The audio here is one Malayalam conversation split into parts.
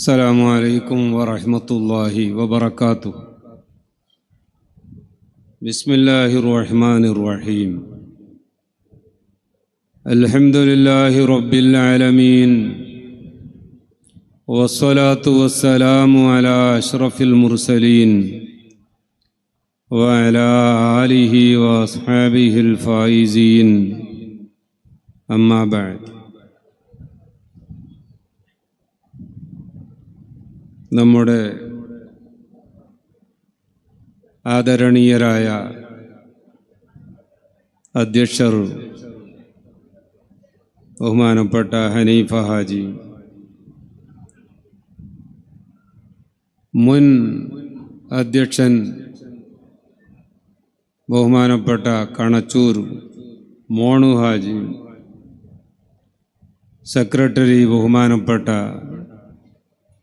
السلام عليكم ورحمة الله وبركاته. بسم الله الرحمن الرحيم. الحمد لله رب العالمين، والصلاة والسلام على أشرف المرسلين وعلى آله وأصحابه الفائزين. أما بعد. നമ്മുടെ ആദരണീയരായ അധ്യക്ഷർ ബഹുമാനപ്പെട്ട ഹനീഫ ഹാജി, മുൻ അധ്യക്ഷൻ ബഹുമാനപ്പെട്ട കണച്ചൂർ മോണു ഹാജി, സെക്രട്ടറി ബഹുമാനപ്പെട്ട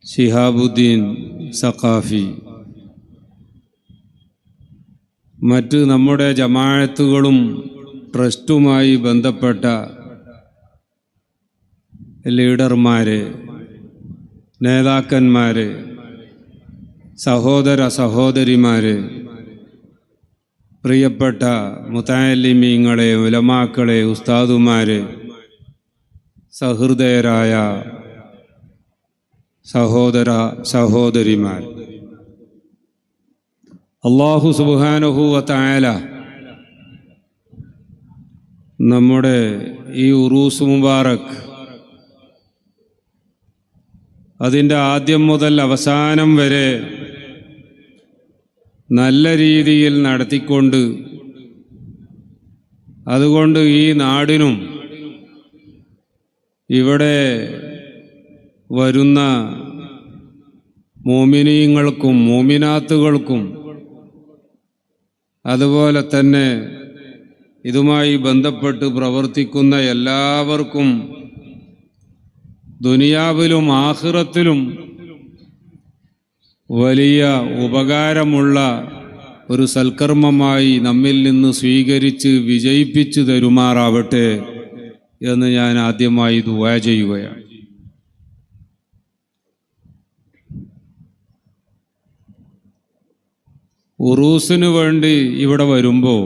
ശിഹാബുദ്ദീൻ സഖാഫി, മറ്റ് നമ്മുടെ ജമാഅത്തുകളും ട്രസ്റ്റുമായി ബന്ധപ്പെട്ട ലീഡർമാരെ, നേതാക്കന്മാരെ, സഹോദര സഹോദരിമാരെ, പ്രിയപ്പെട്ട മുതഅല്ലിമീങ്ങളെ, ഉലമാക്കളെ, ഉസ്താദുമാരെ, സഹൃദയരായ സഹോദര സഹോദരിമാർ, അല്ലാഹു സുബ്ഹാനഹു വ തആല നമ്മുടെ ഈ ഉറൂസ് മുബാറക് അതിൻ്റെ ആദ്യം മുതൽ അവസാനം വരെ നല്ല രീതിയിൽ നടത്തിക്കൊണ്ട്, അതുകൊണ്ട് ഈ നാടിനും ഇവിടെ വരുന്ന മോമിനീങ്ങൾക്കും മോമിനാത്തുകൾക്കും അതുപോലെ തന്നെ ഇതുമായി ബന്ധപ്പെട്ട് പ്രവർത്തിക്കുന്ന എല്ലാവർക്കും ദുനിയാവിലും ആഖിറത്തിലും വലിയ ഉപകാരമുള്ള ഒരു സൽക്കർമ്മമായി നമ്മിൽ നിന്ന് സ്വീകരിച്ച് വിജയിപ്പിച്ചു തരുമാറാവട്ടെ എന്ന് ഞാൻ ആദ്യമായി ദുആ ചെയ്യുകയാണ്. ഉറൂസിന് വേണ്ടി ഇവിടെ വരുമ്പോൾ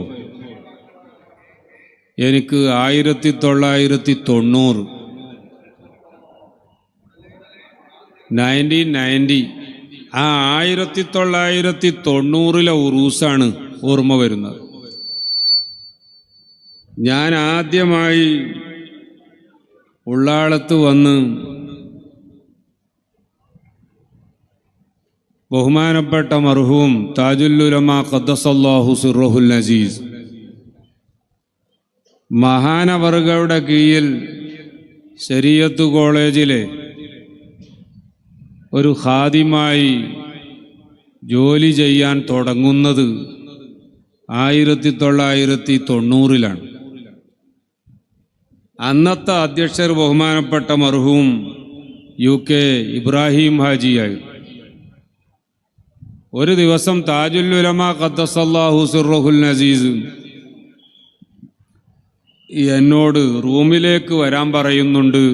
എനിക്ക് 1990 ആ 1990 ഉറൂസാണ് ഓർമ്മ വരുന്നത്. ഞാൻ ആദ്യമായി ഉള്ളാളത്ത് വന്ന് ബഹുമാനപ്പെട്ട മർഹൂം താജുൽ ഉലമാ ഖദ്ദസല്ലാഹു സിർറഹുൽ അസീസ് മഹാനവർഗയുടെ കീഴിൽ ശരീഅത്ത് കോളേജിലെ ഒരു ഖാദിമായി ജോലി ചെയ്യാൻ തുടങ്ങുന്നത് 1990 അന്നത്തെ അധ്യക്ഷർ ബഹുമാനപ്പെട്ട മർഹൂം UK ഇബ്രാഹിം ഹാജിയായിരുന്നു. ഒരു ദിവസം താജുൽ ഉലമാ ഖദ്ദസല്ലാഹു സിർറഹുൽ അസീസ് എന്നോട് റൂമിലേക്ക് വരാൻ പറയുന്നുണ്ട്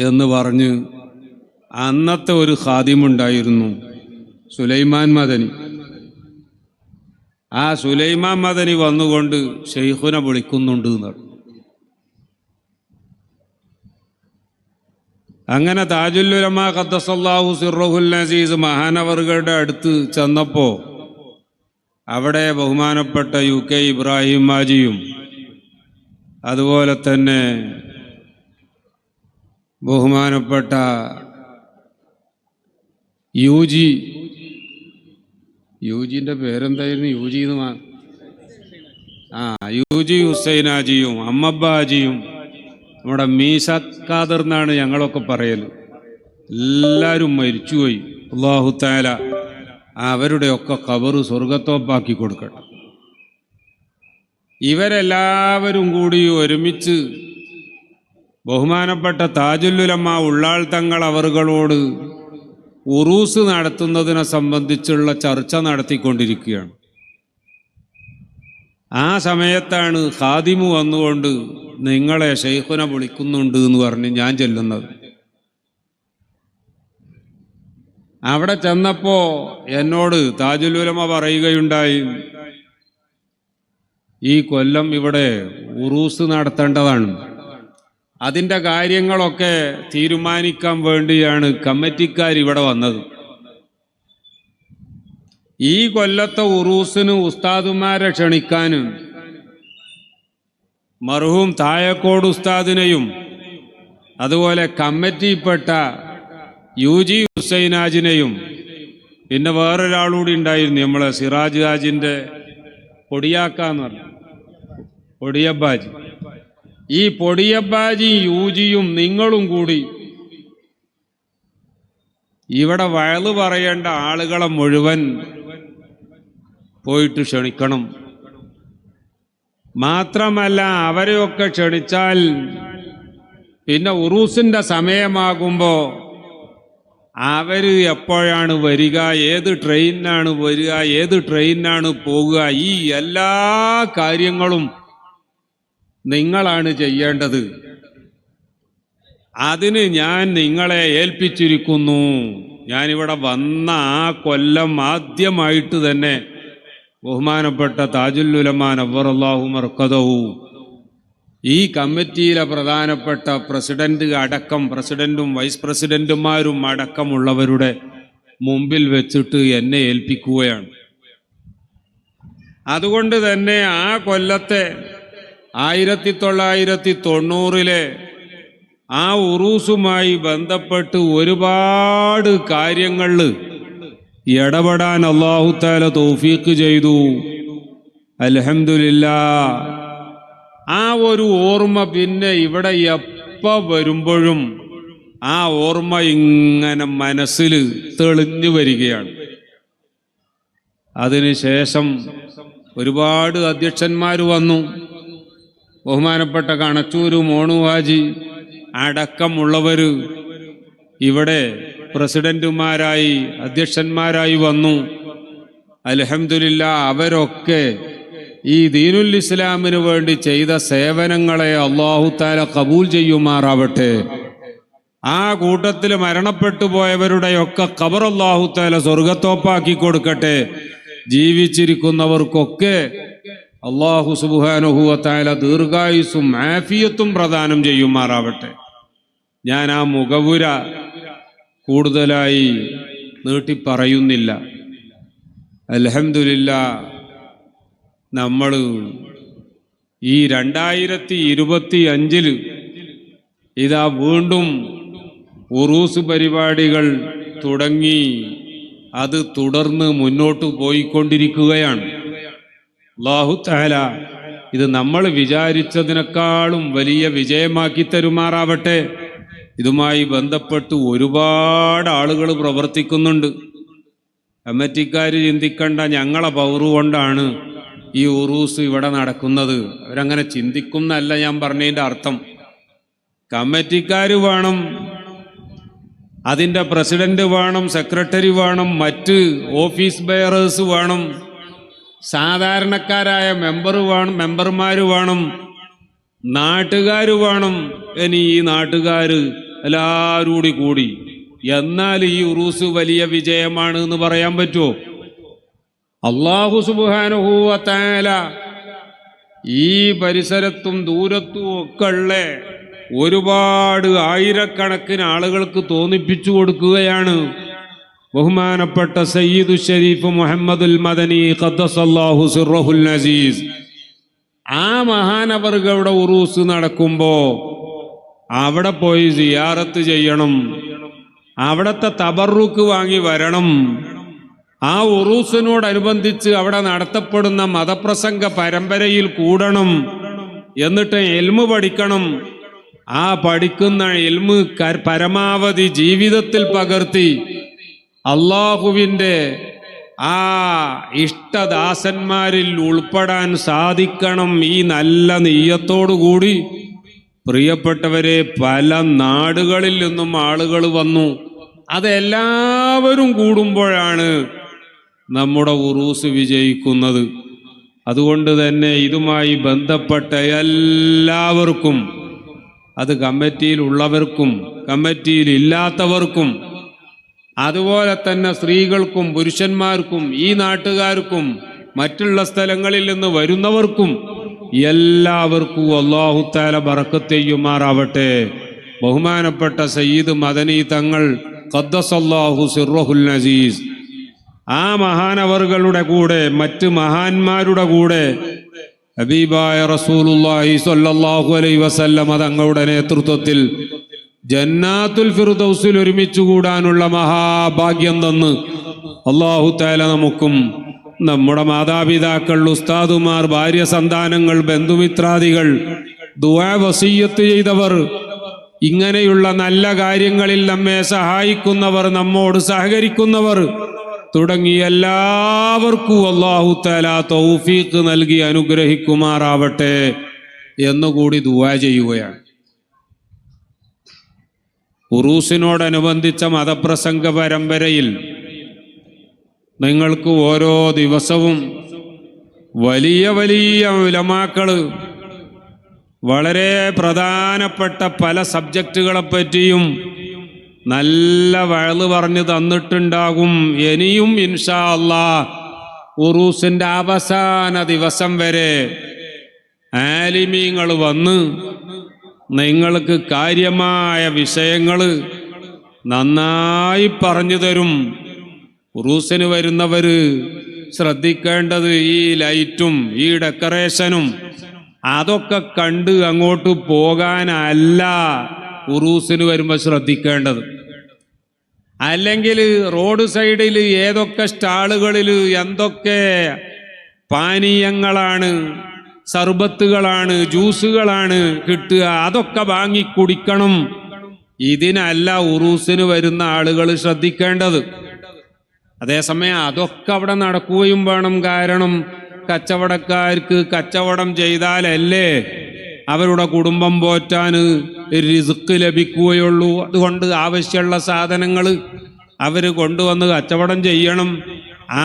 എന്ന് പറഞ്ഞ് അന്നത്തെ ഒരു ഖാദിമുണ്ടായിരുന്നു, സുലൈമാൻ മദനി. ആ സുലൈമാൻ മദനി വന്നുകൊണ്ട് ഷെയ്ഖുനെ വിളിക്കുന്നുണ്ട് എന്ന്. അങ്ങനെ താജുൽ ഉലമാ ഖദ്ദസല്ലാഹു സിർറഹുൽ അസീസ് മഹാനവറുകളുടെ അടുത്ത് ചെന്നപ്പോൾ അവിടെ ബഹുമാനപ്പെട്ട UK ഇബ്രാഹിം ഹാജിയും അതുപോലെ തന്നെ ബഹുമാനപ്പെട്ട യുജിൻ്റെ പേരെന്തായിരുന്നു, UG ഹുസൈൻ ഹാജിയും അമ്മബ്ബ ഹാജിയും നമ്മുടെ മീസാഖ് ഖാദർ എന്നാണ് ഞങ്ങളൊക്കെ പറയൽ. എല്ലാവരും മരിച്ചുപോയി. അല്ലാഹു തആല അവരുടെയൊക്കെ ഖബർ സ്വർഗത്തോപ്പാക്കി കൊടുക്കട്ടെ. ഇവരെല്ലാവരും കൂടി ഒരുമിച്ച് ബഹുമാനപ്പെട്ട താജുൽ ഉലമാ ഉള്ളാൾ തങ്ങൾ അവറുകളോട് ഉറൂസ് നടത്തുന്നതിനെ സംബന്ധിച്ചുള്ള ചർച്ച നടത്തിക്കൊണ്ടിരിക്കുകയാണ്. ആ സമയത്താണ് ഖാദിമു വന്നുകൊണ്ട് നിങ്ങളെ ഷെയ്ഖുനെ വിളിക്കുന്നുണ്ട് എന്ന് പറഞ്ഞ് ഞാൻ ചെല്ലുന്നത്. അവിടെ ചെന്നപ്പോ എന്നോട് താജുൽ ഉലമ പറയുകയുണ്ടായി, ഈ കൊല്ലം ഇവിടെ ഉറൂസ് നടത്തേണ്ടതാണ്. അതിൻ്റെ കാര്യങ്ങളൊക്കെ തീരുമാനിക്കാൻ വേണ്ടിയാണ് കമ്മിറ്റിക്കാർ ഇവിടെ വന്നത്. ഈ കൊല്ലത്തെ ഉറൂസിന് ഉസ്താദുമാരെ ക്ഷണിക്കാനും മർഹൂം തായക്കോട് ഉസ്താദിനെയും അതുപോലെ കമ്മിറ്റിയിൽപ്പെട്ട UG ഹുസൈനാജിനെയും പിന്നെ വേറൊരാളൂടി ഉണ്ടായിരുന്നു, നമ്മളെ സിറാജ് ഹാജിൻ്റെ പൊടിയാക്കാന്ന് പറഞ്ഞു, പൊടിയബ്ബാജി. ഈ പൊടിയബ്ബാജി UGയും നിങ്ങളും കൂടി ഇവിടെ വയല് പറയേണ്ട ആളുകളെ മുഴുവൻ പോയിട്ട് ക്ഷണിക്കണം. മാത്രമല്ല അവരെയൊക്കെ ക്ഷണിച്ചാൽ പിന്നെ ഉറൂസിൻ്റെ സമയമാകുമ്പോൾ അവർ എപ്പോഴാണ് വരിക, ഏത് ട്രെയിനിനാണ് വരിക, ഏത് ട്രെയിനിനാണ് പോകുക, ഈ എല്ലാ കാര്യങ്ങളും നിങ്ങളാണ് ചെയ്യേണ്ടത്. അതിന് ഞാൻ നിങ്ങളെ ഏൽപ്പിച്ചിരിക്കുന്നു. ഞാനിവിടെ വന്ന ആ കൊല്ലം ആദ്യമായിട്ട് തന്നെ ബഹുമാനപ്പെട്ട താജുൽ ഉലമ നവ്വറല്ലാഹു മർക്കദഹു ഈ കമ്മിറ്റിയിലെ പ്രധാനപ്പെട്ട പ്രസിഡന്റ് അടക്കം, പ്രസിഡന്റും വൈസ് പ്രസിഡന്റുമാരും അടക്കമുള്ളവരുടെ മുമ്പിൽ വെച്ചിട്ട് എന്നെ ഏൽപ്പിക്കുകയാണ്. അതുകൊണ്ട് തന്നെ ആ കൊല്ലത്തെ 1990 ആ ഉറൂസുമായി ബന്ധപ്പെട്ട് ഒരുപാട് കാര്യങ്ങളിൽ ഇടപെടാൻ അല്ലാഹു തആല തൗഫീഖ് ചെയ്തു. അൽഹംദുലില്ലാഹ്. ആ ഒരു ഓർമ്മ പിന്നെ ഇവിടെ എപ്പോൾ വരുമ്പോഴും ആ ഓർമ്മ ഇങ്ങനെ മനസ്സിൽ തെളിഞ്ഞു വരികയാണ്. അതിനുശേഷം ഒരുപാട് അധ്യക്ഷന്മാർ വന്നു. ബഹുമാനപ്പെട്ട കണച്ചൂര് മോണു ഹാജി അടക്കമുള്ളവർ ഇവിടെ പ്രസിഡന്റുമാരായി അധ്യക്ഷന്മാരായി വന്നു. അൽഹംദുലില്ലാഹ്. അവരൊക്കെ ഈ ദീനുൽ ഇസ്ലാമിന് വേണ്ടി ചെയ്ത സേവനങ്ങളെ അല്ലാഹു തആല ഖബൂൽ ചെയ്യുമാറാവട്ടെ. ആ കൂട്ടത്തിൽ മരണപ്പെട്ടു പോയവരുടെയൊക്കെ ഖബർ അല്ലാഹു തആല സ്വർഗത്തോപ്പാക്കി കൊടുക്കട്ടെ. ജീവിച്ചിരിക്കുന്നവർക്കൊക്കെ അല്ലാഹു സുബ്ഹാനഹു വ തആല ദീർഘായുസ്സും ആഫിയത്തും പ്രദാനം ചെയ്യുമാറാവട്ടെ. ഞാൻ ആ മുഖവുര കൂടുതലായി നീട്ടിപ്പറയുന്നില്ല. അൽഹംദുലില്ലാഹ്. നമ്മൾ ഈ 2025 ഇതാ വീണ്ടും ഉറൂസ് പരിപാടികൾ തുടങ്ങി. അത് തുടർന്ന് മുന്നോട്ട് പോയിക്കൊണ്ടിരിക്കുകയാണ്. അല്ലാഹു തആല ഇത് നമ്മൾ വിചാരിച്ചതിനേക്കാളും വലിയ വിജയമാക്കി തരുമാറാവട്ടെ. ഇതുമായി ബന്ധപ്പെട്ട് ഒരുപാട് ആളുകൾ പ്രവർത്തിക്കുന്നുണ്ട്. കമ്മിറ്റിക്കാർ ചിന്തിക്കേണ്ട ഞങ്ങളെ പവറ് കൊണ്ടാണ് ഈ ഉറൂസ് ഇവിടെ നടക്കുന്നത്. അവരങ്ങനെ ചിന്തിക്കുന്നല്ല ഞാൻ പറഞ്ഞതിൻ്റെ അർത്ഥം. കമ്മിറ്റിക്കാർ വേണം, അതിൻ്റെ പ്രസിഡന്റ് വേണം, സെക്രട്ടറി വേണം, മറ്റ് ഓഫീസ് ബെയറേഴ്സ് വേണം, സാധാരണക്കാരായ മെമ്പർമാർ വേണം, നാട്ടുകാർ വേണം. ഇനി ഈ നാട്ടുകാർ എല്ലാവരും കൂടി എന്നാൽ ഈ ഉറൂസ് വലിയ വിജയമാണ് എന്ന് പറയാൻ പറ്റുമോ? അല്ലാഹു സുബ്ഹാനഹു വ തആല ഈ പരിസരത്തും ദൂരത്തും ഒക്കെ ഉള്ള ഒരുപാട് ആയിരക്കണക്കിന് ആളുകൾക്ക് തോന്നിപ്പിച്ചു കൊടുക്കുകയാണ്. ബഹുമാനപ്പെട്ട സയ്യിദു ഷരീഫ് മുഹമ്മദുൽ മദനി ഖദ്ദസല്ലാഹു സിർറഹുൽ അസീസ് ആ മഹാനവറുകളുടെ ഉറൂസ് നടക്കുമ്പോ അവിടെ പോയി സിയാറത്ത് ചെയ്യണം, അവിടത്തെ തബറുക്ക് വാങ്ങി വരണം. ആ ഉറൂസിനോടനുബന്ധിച്ച് അവിടെ നടത്തപ്പെടുന്ന മതപ്രസംഗ പരമ്പരയിൽ കൂടണം. എന്നിട്ട് ഇൽമു പഠിക്കണം. ആ പഠിക്കുന്ന ഇൽമു പരമാവധി ജീവിതത്തിൽ പകർത്തി അള്ളാഹുവിൻ്റെ ആ ഇഷ്ടദാസന്മാരിൽ ഉൾപ്പെടാൻ സാധിക്കണം. ഈ നല്ല നിയ്യത്തോടുകൂടി പ്രിയപ്പെട്ടവരെ പല നാടുകളിൽ നിന്നും ആളുകൾ വന്നു. അതെല്ലാവരും കൂടുമ്പോഴാണ് നമ്മുടെ ഉറൂസ് വിജയിക്കുന്നത്. അതുകൊണ്ട് തന്നെ ഇതുമായി ബന്ധപ്പെട്ട എല്ലാവർക്കും, അത് കമ്മിറ്റിയിൽ ഉള്ളവർക്കും കമ്മിറ്റിയിൽ ഇല്ലാത്തവർക്കും അതുപോലെ തന്നെ സ്ത്രീകൾക്കും പുരുഷന്മാർക്കും ഈ നാട്ടുകാർക്കും മറ്റുള്ള സ്ഥലങ്ങളിൽ നിന്ന് വരുന്നവർക്കും എല്ലാവർക്കും അല്ലാഹു തആല ബറക്കത്ത് ചെയ്യുമാറാവട്ടെ. ബഹുമാനപ്പെട്ട സയ്യിദ് മദനി തങ്ങൾ ഖദ്ദസല്ലാഹു സിർറഹുൽ അസീസ് ആ മഹാനവറുകളുടെ കൂടെ മറ്റ് മഹാന്മാരുടെ കൂടെ ഹബീബായ റസൂലുള്ളാഹി സ്വല്ലല്ലാഹു അലൈഹി വസല്ലമ തങ്ങളുടെ നേതൃത്വത്തിൽ ജന്നാത്തുൽ ഫിർദൗസിൽ ഒരുമിച്ച് കൂടാനുള്ള മഹാഭാഗ്യം തന്ന് അല്ലാഹു തആല നമുക്കും നമ്മുടെ മാതാപിതാക്കൾ, ഉസ്താദുമാർ, ഭാര്യ സന്താനങ്ങൾ, ബന്ധുമിത്രാദികൾ, ദുആ വസിയ്യത്ത് ചെയ്തവർ, ഇങ്ങനെയുള്ള നല്ല കാര്യങ്ങളിൽ നമ്മെ സഹായിക്കുന്നവർ, നമ്മോട് സഹകരിക്കുന്നവർ തുടങ്ങി എല്ലാവർക്കും അല്ലാഹു തആല തൗഫീഖ് നൽകി അനുഗ്രഹിക്കുമാറാവട്ടെ എന്നുകൂടി ദുആ ചെയ്യുകയാണ്. ഉറൂസിനോടനുബന്ധിച്ച മതപ്രസംഗ പരമ്പരയിൽ നിങ്ങൾക്ക് ഓരോ ദിവസവും വലിയ വലിയ ഉലമാക്കള് വളരെ പ്രധാനപ്പെട്ട പല സബ്ജക്റ്റുകളെപ്പറ്റിയും നല്ല വഴല് പറഞ്ഞു തന്നിട്ടുണ്ടാകും. ഇനിയും ഇൻഷാ അല്ലാഹ് ഉറൂസിന്റെ അവസാന ദിവസം വരെ ആലിമീങ്ങൾ വന്ന് നിങ്ങൾക്ക് കാര്യമായ വിഷയങ്ങൾ നന്നായി പറഞ്ഞു തരും. ഉറൂസിന് വരുന്നവര് ശ്രദ്ധിക്കേണ്ടത് ഈ ലൈറ്റും ഈ ഡെക്കറേഷനും അതൊക്കെ കണ്ട് അങ്ങോട്ട് പോകാനല്ല ഉറൂസിന് വരുമ്പോൾ ശ്രദ്ധിക്കേണ്ടത്. അല്ലെങ്കിൽ റോഡ് സൈഡിൽ ഏതൊക്കെ സ്റ്റാളുകളിൽ എന്തൊക്കെ പാനീയങ്ങളാണ്, സർബത്തുകളാണ്, ജ്യൂസുകളാണ് കിട്ടുക, അതൊക്കെ വാങ്ങി കുടിക്കണം. ഇതിനല്ല ഉറൂസിന് വരുന്ന ആളുകൾ ശ്രദ്ധിക്കേണ്ടത്. അതേസമയം അതൊക്കെ അവിടെ നടക്കുകയും വേണം. കാരണം കച്ചവടക്കാർക്ക് കച്ചവടം ചെയ്താലല്ലേ അവരുടെ കുടുംബം പോറ്റാൻ റിസ്ക് ലഭിക്കുകയുള്ളൂ. അതുകൊണ്ട് ആവശ്യമുള്ള സാധനങ്ങൾ അവർ കൊണ്ടുവന്ന് കച്ചവടം ചെയ്യണം.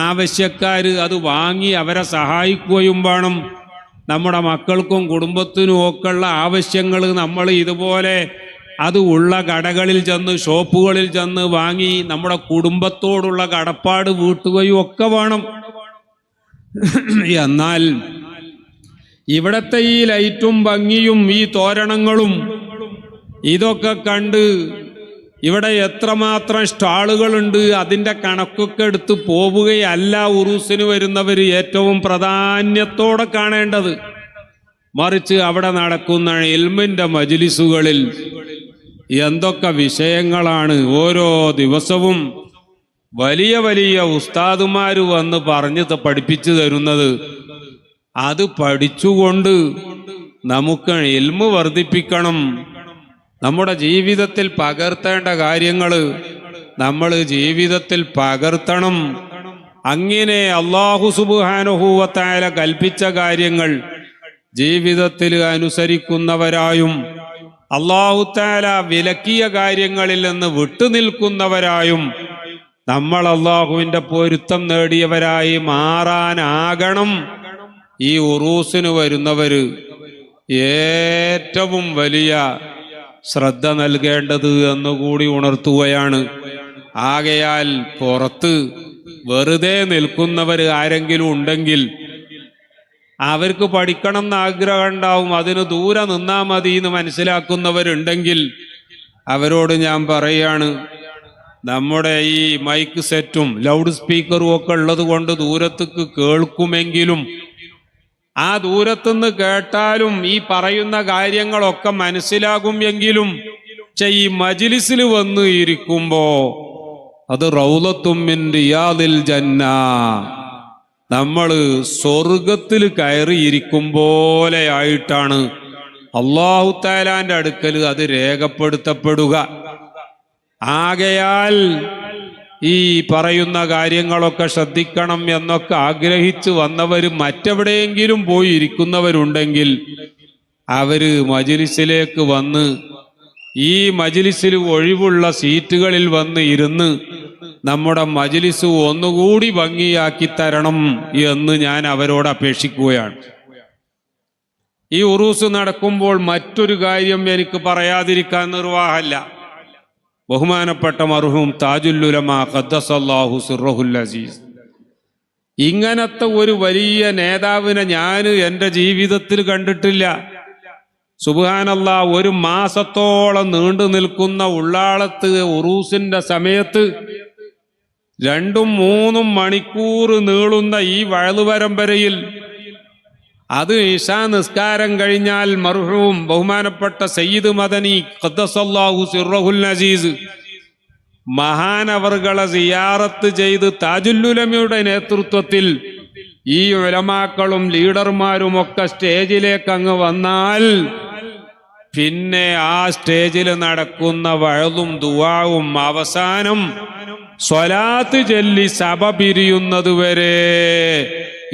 ആവശ്യക്കാർ അത് വാങ്ങി അവരെ സഹായിക്കുകയും വേണം. നമ്മുടെ മക്കൾക്കും കുടുംബത്തിനും ഒക്കെ ഉള്ള ആവശ്യങ്ങൾ നമ്മൾ ഇതുപോലെ അത് ഉള്ള കടകളിൽ ചെന്ന്, ഷോപ്പുകളിൽ ചെന്ന് വാങ്ങി നമ്മുടെ കുടുംബത്തോടുള്ള കടപ്പാട് വീട്ടുകയും ഒക്കെ വേണം. എന്നാൽ ഇവിടത്തെ ഈ ലൈറ്റും ഭംഗിയും ഈ തോരണങ്ങളും ഇതൊക്കെ കണ്ട് ഇവിടെ എത്രമാത്രം സ്റ്റാളുകളുണ്ട് അതിൻ്റെ കണക്കൊക്കെ എടുത്ത് പോവുകയല്ല ഉറൂസിന് വരുന്നവർ ഏറ്റവും പ്രാധാന്യത്തോടെ കാണേണ്ടത്. മറിച്ച് അവിടെ നടക്കുന്ന ഇൽമിൻ്റെ മജ്ലിസുകളിൽ എന്തൊക്കെ വിഷയങ്ങളാണ് ഓരോ ദിവസവും വലിയ വലിയ ഉസ്താദുമാർ വന്ന് പറഞ്ഞ് പഠിപ്പിച്ചു തരുന്നത്. അത് പഠിച്ചുകൊണ്ട് നമുക്ക് ഇൽമ് വർദ്ധിപ്പിക്കണം. നമ്മുടെ ജീവിതത്തിൽ പകർത്തേണ്ട കാര്യങ്ങൾ നമ്മൾ ജീവിതത്തിൽ പകർത്തണം. അങ്ങനെ അല്ലാഹു സുബ്ഹാനഹു വ തആല കൽപ്പിച്ച കാര്യങ്ങൾ ജീവിതത്തിൽ അനുസരിക്കുന്നവരായും അല്ലാഹു തആല വിലക്കിയ കാര്യങ്ങളിൽ നിന്ന് വിട്ടുനിൽക്കുന്നവരായും നമ്മൾ അല്ലാഹുവിന്റെ പൊരുത്തം നേടിയവരായി മാറാനാകണം ഈ ഉറൂസിന് വരുന്നവര് ഏറ്റവും വലിയ ശ്രദ്ധ നൽകേണ്ടത് എന്നുകൂടി ഉണർത്തുകയാണ്. ആകയാൽ പുറത്ത് വെറുതെ നിൽക്കുന്നവർ ആരെങ്കിലും ഉണ്ടെങ്കിൽ അവർക്ക് പഠിക്കണം എന്ന് ആഗ്രഹം ഉണ്ടാവും, അതിന് ദൂരെ നിന്നാ മതി എന്ന് മനസ്സിലാക്കുന്നവരുണ്ടെങ്കിൽ അവരോട് ഞാൻ പറയാണ്, നമ്മുടെ ഈ മൈക്ക് സെറ്റും ലൗഡ് സ്പീക്കറും ഒക്കെ ഉള്ളത് കൊണ്ട് ദൂരത്തേക്ക് കേൾക്കുമെങ്കിലും ആ ദൂരത്തുനിന്ന് കേട്ടാലും ഈ പറയുന്ന കാര്യങ്ങളൊക്കെ മനസ്സിലാകും എങ്കിലും ഈ മജ്ലിസിൽ വന്ന് ഇരിക്കുമ്പോ അത് റൗളത്തും മിൻ റിയാദിൽ ജന്ന, നമ്മൾ സ്വർഗത്തിൽ കയറിയിരിക്കും പോലെ ആയിട്ടാണ് അല്ലാഹു തആലാന്റെ അടുക്കൽ അത് രേഖപ്പെടുത്തപ്പെടുക. ആകയാൽ ഈ പറയുന്ന കാര്യങ്ങളൊക്കെ ശ്രദ്ധിക്കണം എന്നൊക്കെ ആഗ്രഹിച്ച് വന്നവർ മറ്റെവിടെയെങ്കിലും പോയി ഇരിക്കുന്നവരുണ്ടെങ്കിൽ അവര് മജ്ലിസിലേക്ക് വന്ന് ഈ മജ്ലിസിൽ ഒഴിവുള്ള സീറ്റുകളിൽ വന്ന് ഇരുന്ന് നമ്മുടെ മജ്ലിസ് ഒന്നുകൂടി ഭംഗിയാക്കി തരണം എന്ന് ഞാൻ അവരോട് അപേക്ഷിക്കുകയാണ്. ഈ ഉറൂസ് നടക്കുമ്പോൾ മറ്റൊരു കാര്യം എനിക്ക് പറയാതിരിക്കാൻ നിർവാഹമല്ല. ബഹുമാനപ്പെട്ട മർഹൂം താജുൽ ഉലമ ഖദ്ദസല്ലാഹു സിർറഹുൽ അസീസ്. ഇങ്ങനത്തെ ഒരു വലിയ നേതാവിനെ ഞാൻ എൻ്റെ ജീവിതത്തിൽ കണ്ടിട്ടില്ല. സുബ്ഹാനല്ലാഹ്, ഒരു മാസത്തോളം നീണ്ടു നിൽക്കുന്ന ഉള്ളാളത്ത് ഉറൂസിന്റെ സമയത്ത് 2-3 മണിക്കൂർ നീളുന്ന ഈ വഅള് പരമ്പരയിൽ അത് ഇശാ നിസ്കാരം കഴിഞ്ഞാൽ മർഹൂം ബഹുമാനപ്പെട്ട സയ്യിദ് മദനി ഖദ്ദസല്ലാഹു സിർറഹുൽ അസീസ് മഹാനവർകളെ സിയാറത്ത് ചെയ്ത് താജുൽ ഉലമയുടെ നേതൃത്വത്തിൽ ഈ ഉലമാക്കളും ലീഡർമാരും ഒക്കെ സ്റ്റേജിലേക്ക് അങ്ങ് വന്നാൽ പിന്നെ ആ സ്റ്റേജിൽ നടക്കുന്ന വഅളും ദുആവും അവസാനം സ്വലാത്ത് ചൊല്ലി സഭ പിരിയുന്നതുവരെ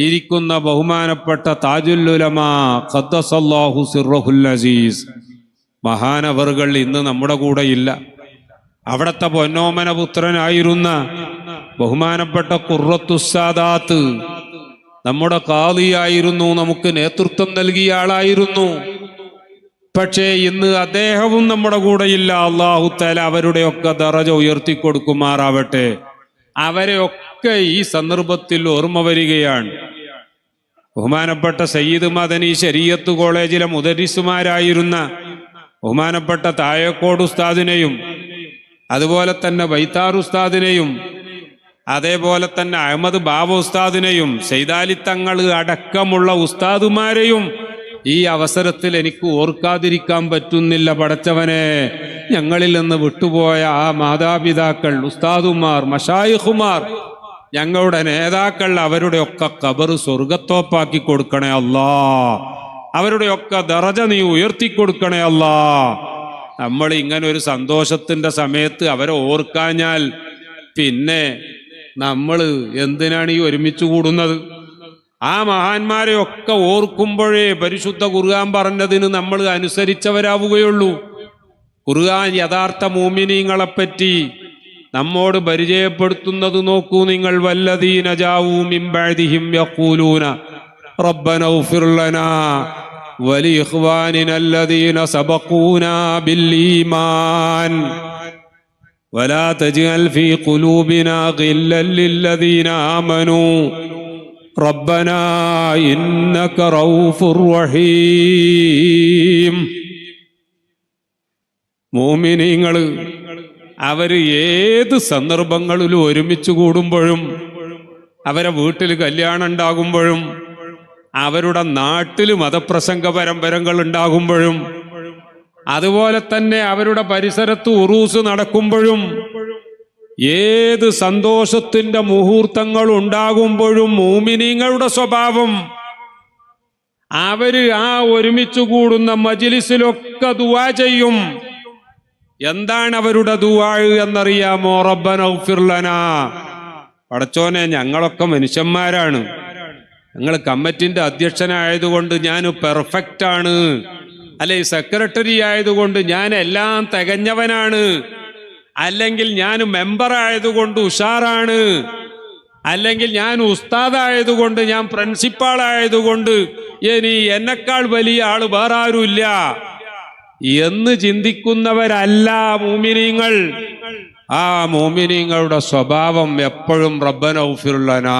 ഇരിക്കുന്ന ബഹുമാനപ്പെട്ട താജുൽ ഉലമ ഖദ്ദസല്ലാഹു സിർറഹുൽ അസീസ് മഹാനവറുകൾ ഇന്ന് നമ്മുടെ കൂടെ ഇല്ല. അവിടത്തെ പൊന്നോമന പുത്രനായിരുന്ന ബഹുമാനപ്പെട്ട ഖുർറത്തുസ്സാദാത്ത് നമ്മുടെ ഖാദിയായിരുന്നു, നമുക്ക് നേതൃത്വം നൽകിയ ആളായിരുന്നു. പക്ഷേ ഇന്ന് അദ്ദേഹവും നമ്മുടെ കൂടെയില്ല. അല്ലാഹു തആല അവരുടെയൊക്കെ ദറജ ഉയർത്തിക്കൊടുക്കുമാറാവട്ടെ. അവരെയൊക്കെ ഈ സന്ദർഭത്തിൽ ഓർമ്മ വരികയാണ്. ബഹുമാനപ്പെട്ട സയ്യിദ് മദനി ശരീഅത്ത് കോളേജിലെ മുദരിസുമാരായിരുന്ന ബഹുമാനപ്പെട്ട താഴേക്കോട് ഉസ്താദിനെയും അതുപോലെ തന്നെ ബൈത്താർ ഉസ്താദിനെയും അതേപോലെ തന്നെ അഹമ്മദ് ബാബ ഉസ്താദിനെയും സൈദാലി തങ്ങൾ അടക്കമുള്ള ഉസ്താദുമാരെയും ഈ അവസരത്തിൽ എനിക്ക് ഓർക്കാതിരിക്കാൻ പറ്റുന്നില്ല. പടച്ചവനെ, ഞങ്ങളിൽ നിന്ന് വിട്ടുപോയ ആ മാതാപിതാക്കൾ, ഉസ്താദുമാർ, മശായിഖുമാർ, ഞങ്ങളുടെ നേതാക്കൾ, അവരുടെയൊക്കെ ഖബർ സ്വർഗത്തോപ്പാക്കി കൊടുക്കണേ അല്ലാ. അവരുടെയൊക്കെ ദറജ നീ ഉയർത്തിക്കൊടുക്കണേ അല്ലാ. നമ്മൾ ഇങ്ങനെ ഒരു സന്തോഷത്തിന്റെ സമയത്ത് അവരെ ഓർക്കാഞ്ഞാൽ പിന്നെ നമ്മൾ എന്തിനാണ് ഈ ഒരുമിച്ച് കൂടുന്നത്? ആ മഹാന്മാരെ ഒക്കെ ഓർക്കുമ്പോഴേ പരിശുദ്ധ ഖുർആൻ പറഞ്ഞതിന് നമ്മൾ അനുസരിച്ചവരാവുകയുള്ളൂ. ഖുർആൻ യഥാർത്ഥ മുഅ്മിനീങ്ങളെപ്പറ്റി നമ്മോട് പരിചയപ്പെടുത്തുന്നത് നോക്കൂ നിങ്ങൾ. വല്ലദീന ജാഊ മിൻ ബഅദിഹിം യഖൂലൂന റബ്ബനാ ഇഗ്ഫിർ ലനാ വലിഇഖ്വാനിന അല്ലദീന സബഖൂനാ ബിൽ ഈമാൻ വലാ തജ്അൽ ഫീ ഖുലൂബിനാ ഗില്ലൻ ലില്ലദീന ആമനൂ റബ്ബനാ ഇന്നക റഊഫുർ റഹീം. മുഅ്മിനീങ്ങൾ അവര് ഏത് സന്ദർഭങ്ങളിലും ഒരുമിച്ച് കൂടുമ്പോഴും, അവരെ വീട്ടിൽ കല്യാണം ഉണ്ടാകുമ്പോഴും, അവരുടെ നാട്ടിൽ മതപ്രസംഗ പരമ്പരകൾ ഉണ്ടാകുമ്പോഴും, അതുപോലെ തന്നെ അവരുടെ പരിസരത്ത് ഉറൂസ് നടക്കുമ്പോഴും, ഏത് സന്തോഷത്തിന്റെ മുഹൂർത്തങ്ങൾ ഉണ്ടാകുമ്പോഴും മുഅ്മിനീങ്ങളുടെ സ്വഭാവം അവര് ആ ഒരുമിച്ച് കൂടുന്ന മജ്ലിസിലൊക്കെ ദുആ ചെയ്യും. എന്താണ് അവരുടെ ദുആ എന്നറിയാമോ? റബ്ബനാ ഇഗ്ഫിർ ലനാ, പടച്ചോനെ ഞങ്ങളൊക്കെ മനുഷ്യന്മാരാണ്, ഞങ്ങൾ കമ്മിറ്റിന്റെ അധ്യക്ഷനായതുകൊണ്ട് ഞാൻ പെർഫെക്റ്റ് ആണ്, അല്ലെ സെക്രട്ടറി ആയതുകൊണ്ട് ഞാൻ എല്ലാം തികഞ്ഞവനാണ്, അല്ലെങ്കിൽ ഞാൻ മെമ്പർ ആയതുകൊണ്ട് ഉഷാറാണ്, അല്ലെങ്കിൽ ഞാൻ ഉസ്താദായതുകൊണ്ട്, ഞാൻ പ്രിൻസിപ്പാൾ ആയതുകൊണ്ട് ഇനി എന്നെക്കാൾ വലിയ ആള് വേറെ ആരുമില്ല എന്ന് ചിന്തിക്കുന്നവരല്ല മുഅ്മിനീങ്ങൾ. ആ മുഅ്മിനീങ്ങളുടെ സ്വഭാവം എപ്പോഴും റബ്ബനാ ഇഗ്ഫിർ ലനാ,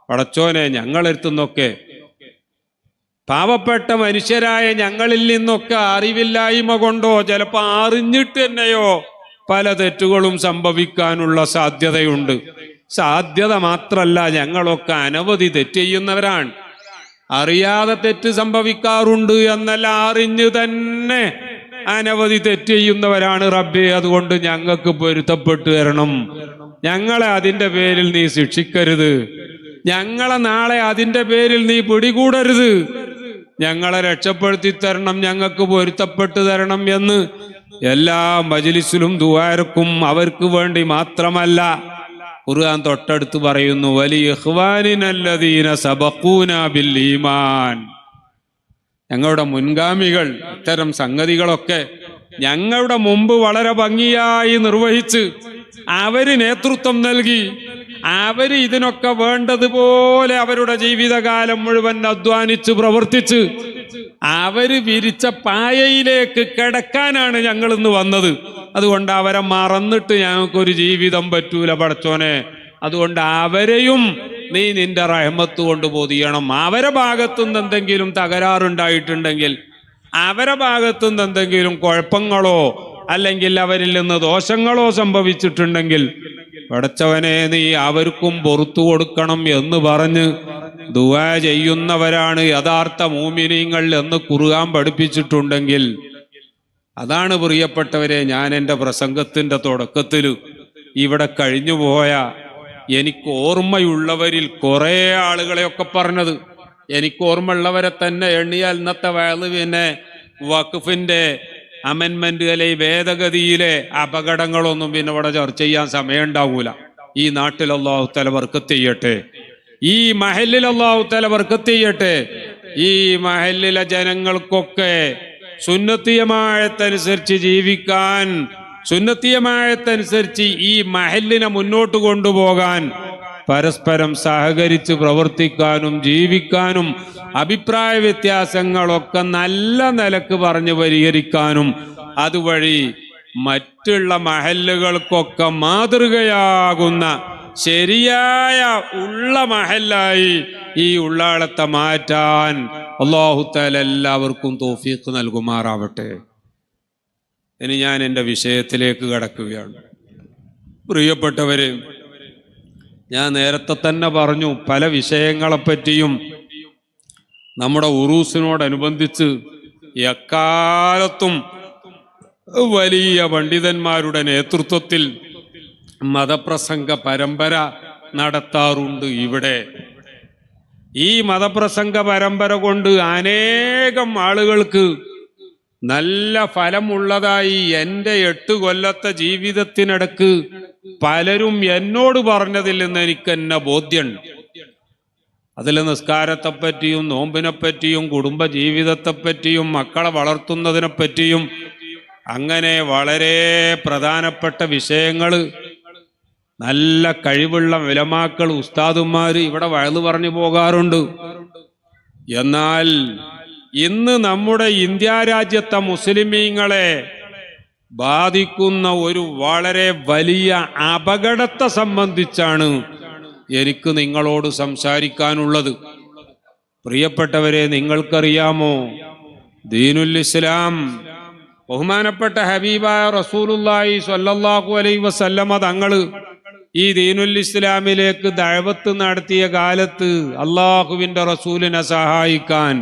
പടച്ചോനെ ഞങ്ങളെടുത്തുനിന്നൊക്കെ, പാവപ്പെട്ട മനുഷ്യരായ ഞങ്ങളിൽ നിന്നൊക്കെ അറിവില്ലായ്മ കൊണ്ടോ ചിലപ്പോൾ അറിഞ്ഞിട്ട് തന്നെയോ പല തെറ്റുകളും സംഭവിക്കാനുള്ള സാധ്യതയുണ്ട്. സാധ്യത മാത്രല്ല, ഞങ്ങളൊക്കെ അനവധി തെറ്റ് ചെയ്യുന്നവരാണ്. അറിയാതെ തെറ്റ് സംഭവിക്കാറുണ്ട് എന്നല്ല, അറിഞ്ഞു തന്നെ അനവധി തെറ്റ് ചെയ്യുന്നവരാണ് റബ്ബേ. അതുകൊണ്ട് ഞങ്ങൾക്ക് പൊരുത്തപ്പെട്ടു തരണം. ഞങ്ങളെ അതിന്റെ പേരിൽ നീ ശിക്ഷിക്കരുത്, ഞങ്ങളെ നാളെ അതിന്റെ പേരിൽ നീ പിടികൂടരുത്, ഞങ്ങളെ രക്ഷപ്പെടുത്തി തരണം, ഞങ്ങൾക്ക് പൊരുത്തപ്പെട്ടു തരണം എന്ന് എല്ലാ മജ്ലിസിലും ദുആർക്കും. അവർക്ക് വേണ്ടി മാത്രമല്ല, ഖുർആൻ തൊട്ടടുത്ത് പറയുന്നു, വലിഇഖ്വാനിനല്ലദീന സബഖൂനാ ബിൽ ഈമാൻ. ഞങ്ങളുടെ മുൻഗാമികൾ ഇത്തരം സംഗതികളൊക്കെ ഞങ്ങളുടെ മുമ്പ് വളരെ ഭംഗിയായി നിർവഹിച്ച് അവര് നേതൃത്വം നൽകി, അവര് ഇതിനൊക്കെ വേണ്ടതുപോലെ അവരുടെ ജീവിതകാലം മുഴുവൻ അധ്വാനിച്ച് പ്രവർത്തിച്ച് അവര് വിരിച്ച പായയിലേക്ക് കിടക്കാനാണ് ഞങ്ങൾ ഇന്ന് വന്നത്. അതുകൊണ്ട് അവരെ മറന്നിട്ട് ഞങ്ങൾക്കൊരു ജീവിതം പറ്റൂല പടച്ചോനെ. അതുകൊണ്ട് അവരെയും നീ നിന്റെ റഹ്മത്ത് കൊണ്ട് പൊതിയണം. അവരെ ഭാഗത്തുനിന്ന് എന്തെങ്കിലും തകരാറുണ്ടായിട്ടുണ്ടെങ്കിൽ, അവരെ ഭാഗത്തുനിന്ന് എന്തെങ്കിലും കുഴപ്പങ്ങളോ അല്ലെങ്കിൽ അവരിൽ നിന്ന് ദോഷങ്ങളോ സംഭവിച്ചിട്ടുണ്ടെങ്കിൽ പടച്ചവനെ നീ അവർക്കും പുറത്തു കൊടുക്കണം എന്ന് പറഞ്ഞ് ദുആ ചെയ്യുന്നവരാണ് യഥാർത്ഥ മൂമിനീങ്ങൾ എന്ന് ഖുർആൻ പഠിപ്പിച്ചിട്ടുണ്ടെങ്കിൽ, അതാണ് പ്രിയപ്പെട്ടവരെ ഞാൻ എൻ്റെ പ്രസംഗത്തിന്റെ തുടക്കത്തിൽ ഇവിടെ കഴിഞ്ഞുപോയ എനിക്ക് ഓർമ്മയുള്ളവരിൽ കുറെ ആളുകളെയൊക്കെ പറഞ്ഞത്. എനിക്ക് ഓർമ്മയുള്ളവരെ തന്നെ എണ്ണിയാൽ ഇന്നത്തെ വയല് പിന്നെ വഖഫിന്റെ അമെൻമെന്റ് അല്ലെങ്കിൽ ഭേദഗതിയിലെ അപകടങ്ങളൊന്നും പിന്നെ ഇവിടെ ചർച്ച ചെയ്യാൻ സമയം ഉണ്ടാവൂല. ഈ നാട്ടിൽ അല്ലാഹു തആല ബർക്കത്ത് ചെയ്യട്ടെ, ഈ മഹല്ലിൽ അല്ലാഹു തആല ബർക്കത്ത് ചെയ്യട്ടെ. ഈ മഹല്ലിലെ ജനങ്ങൾക്കൊക്കെ സുന്നത്തിയമായത്തനുസരിച്ച് ജീവിക്കാൻ, സുന്നത്തിയമായത്തനുസരിച്ച് ഈ മഹല്ലിനെ മുന്നോട്ട് കൊണ്ടുപോകാൻ, പരസ്പരം സഹകരിച്ച് പ്രവർത്തിക്കാനും ജീവിക്കാനും അഭിപ്രായ വ്യത്യാസങ്ങളൊക്കെ നല്ല നിലക്ക് പറഞ്ഞു പരിഹരിക്കാനും അതുവഴി മറ്റുള്ള മഹല്ലുകൾക്കൊക്കെ മാതൃകയാകുന്ന ശരിയായ ഉള്ള മഹല്ലായി ഈ ഉള്ളാളത്തെ മാറ്റാൻ അല്ലാഹു തആല എല്ലാവർക്കും തൗഫീഖ് നൽകുമാറാവട്ടെ. ഇനി ഞാൻ എൻ്റെ വിഷയത്തിലേക്ക് കടക്കുകയാണ്. പ്രിയപ്പെട്ടവരെ, ഞാൻ നേരത്തെ തന്നെ പറഞ്ഞു, പല വിഷയങ്ങളെപ്പറ്റിയും നമ്മുടെ ഉറൂസിനോടനുബന്ധിച്ച് എക്കാലത്തും വലിയ പണ്ഡിതന്മാരുടെ നേതൃത്വത്തിൽ മതപ്രസംഗ പരമ്പര നടത്താറുണ്ട്. ഇവിടെ ഈ മതപ്രസംഗ പരമ്പര കൊണ്ട് അനേകം ആളുകൾക്ക് നല്ല ഫലമുള്ളതായി എൻ്റെ 8 കൊല്ലത്തെ ജീവിതത്തിനിടക്ക് പലരും എന്നോട് പറഞ്ഞതിൽ നിന്ന് എനിക്ക് എന്നെ ബോധ്യമുണ്ട്. അതിൽ നിസ്കാരത്തെപ്പറ്റിയും നോമ്പിനെപ്പറ്റിയും കുടുംബ ജീവിതത്തെപ്പറ്റിയും മക്കളെ വളർത്തുന്നതിനെപ്പറ്റിയും അങ്ങനെ വളരെ പ്രധാനപ്പെട്ട വിഷയങ്ങൾ നല്ല കഴിവുള്ള ഉലമാക്കൾ ഉസ്താദുമാർ ഇവിടെ വയല് പറഞ്ഞു പോകാറുണ്ട്. എന്നാൽ ഇന്ന് നമ്മുടെ ഇന്ത്യ രാജ്യത്തെ മുസ്ലിമീങ്ങളെ ബാധിക്കുന്ന ഒരു വളരെ വലിയ അപകടത്തെ സംബന്ധിച്ചാണ് എനിക്ക് നിങ്ങളോട് സംസാരിക്കാനുള്ളത്. പ്രിയപ്പെട്ടവരെ, നിങ്ങൾക്കറിയാമോ, ദീനുൽ ഇസ്ലാം ബഹുമാനപ്പെട്ട ഹബീബായ റസൂലുള്ളാഹി സ്വല്ലല്ലാഹു അലൈഹി വസല്ലമ തങ്ങൾ ഈ ദീനുൽ ഇസ്ലാമിലേക്ക് ദഅവത്ത് നടത്തിയ കാലത്ത് അള്ളാഹുവിന്റെ റസൂലിനെ സഹായിക്കാൻ,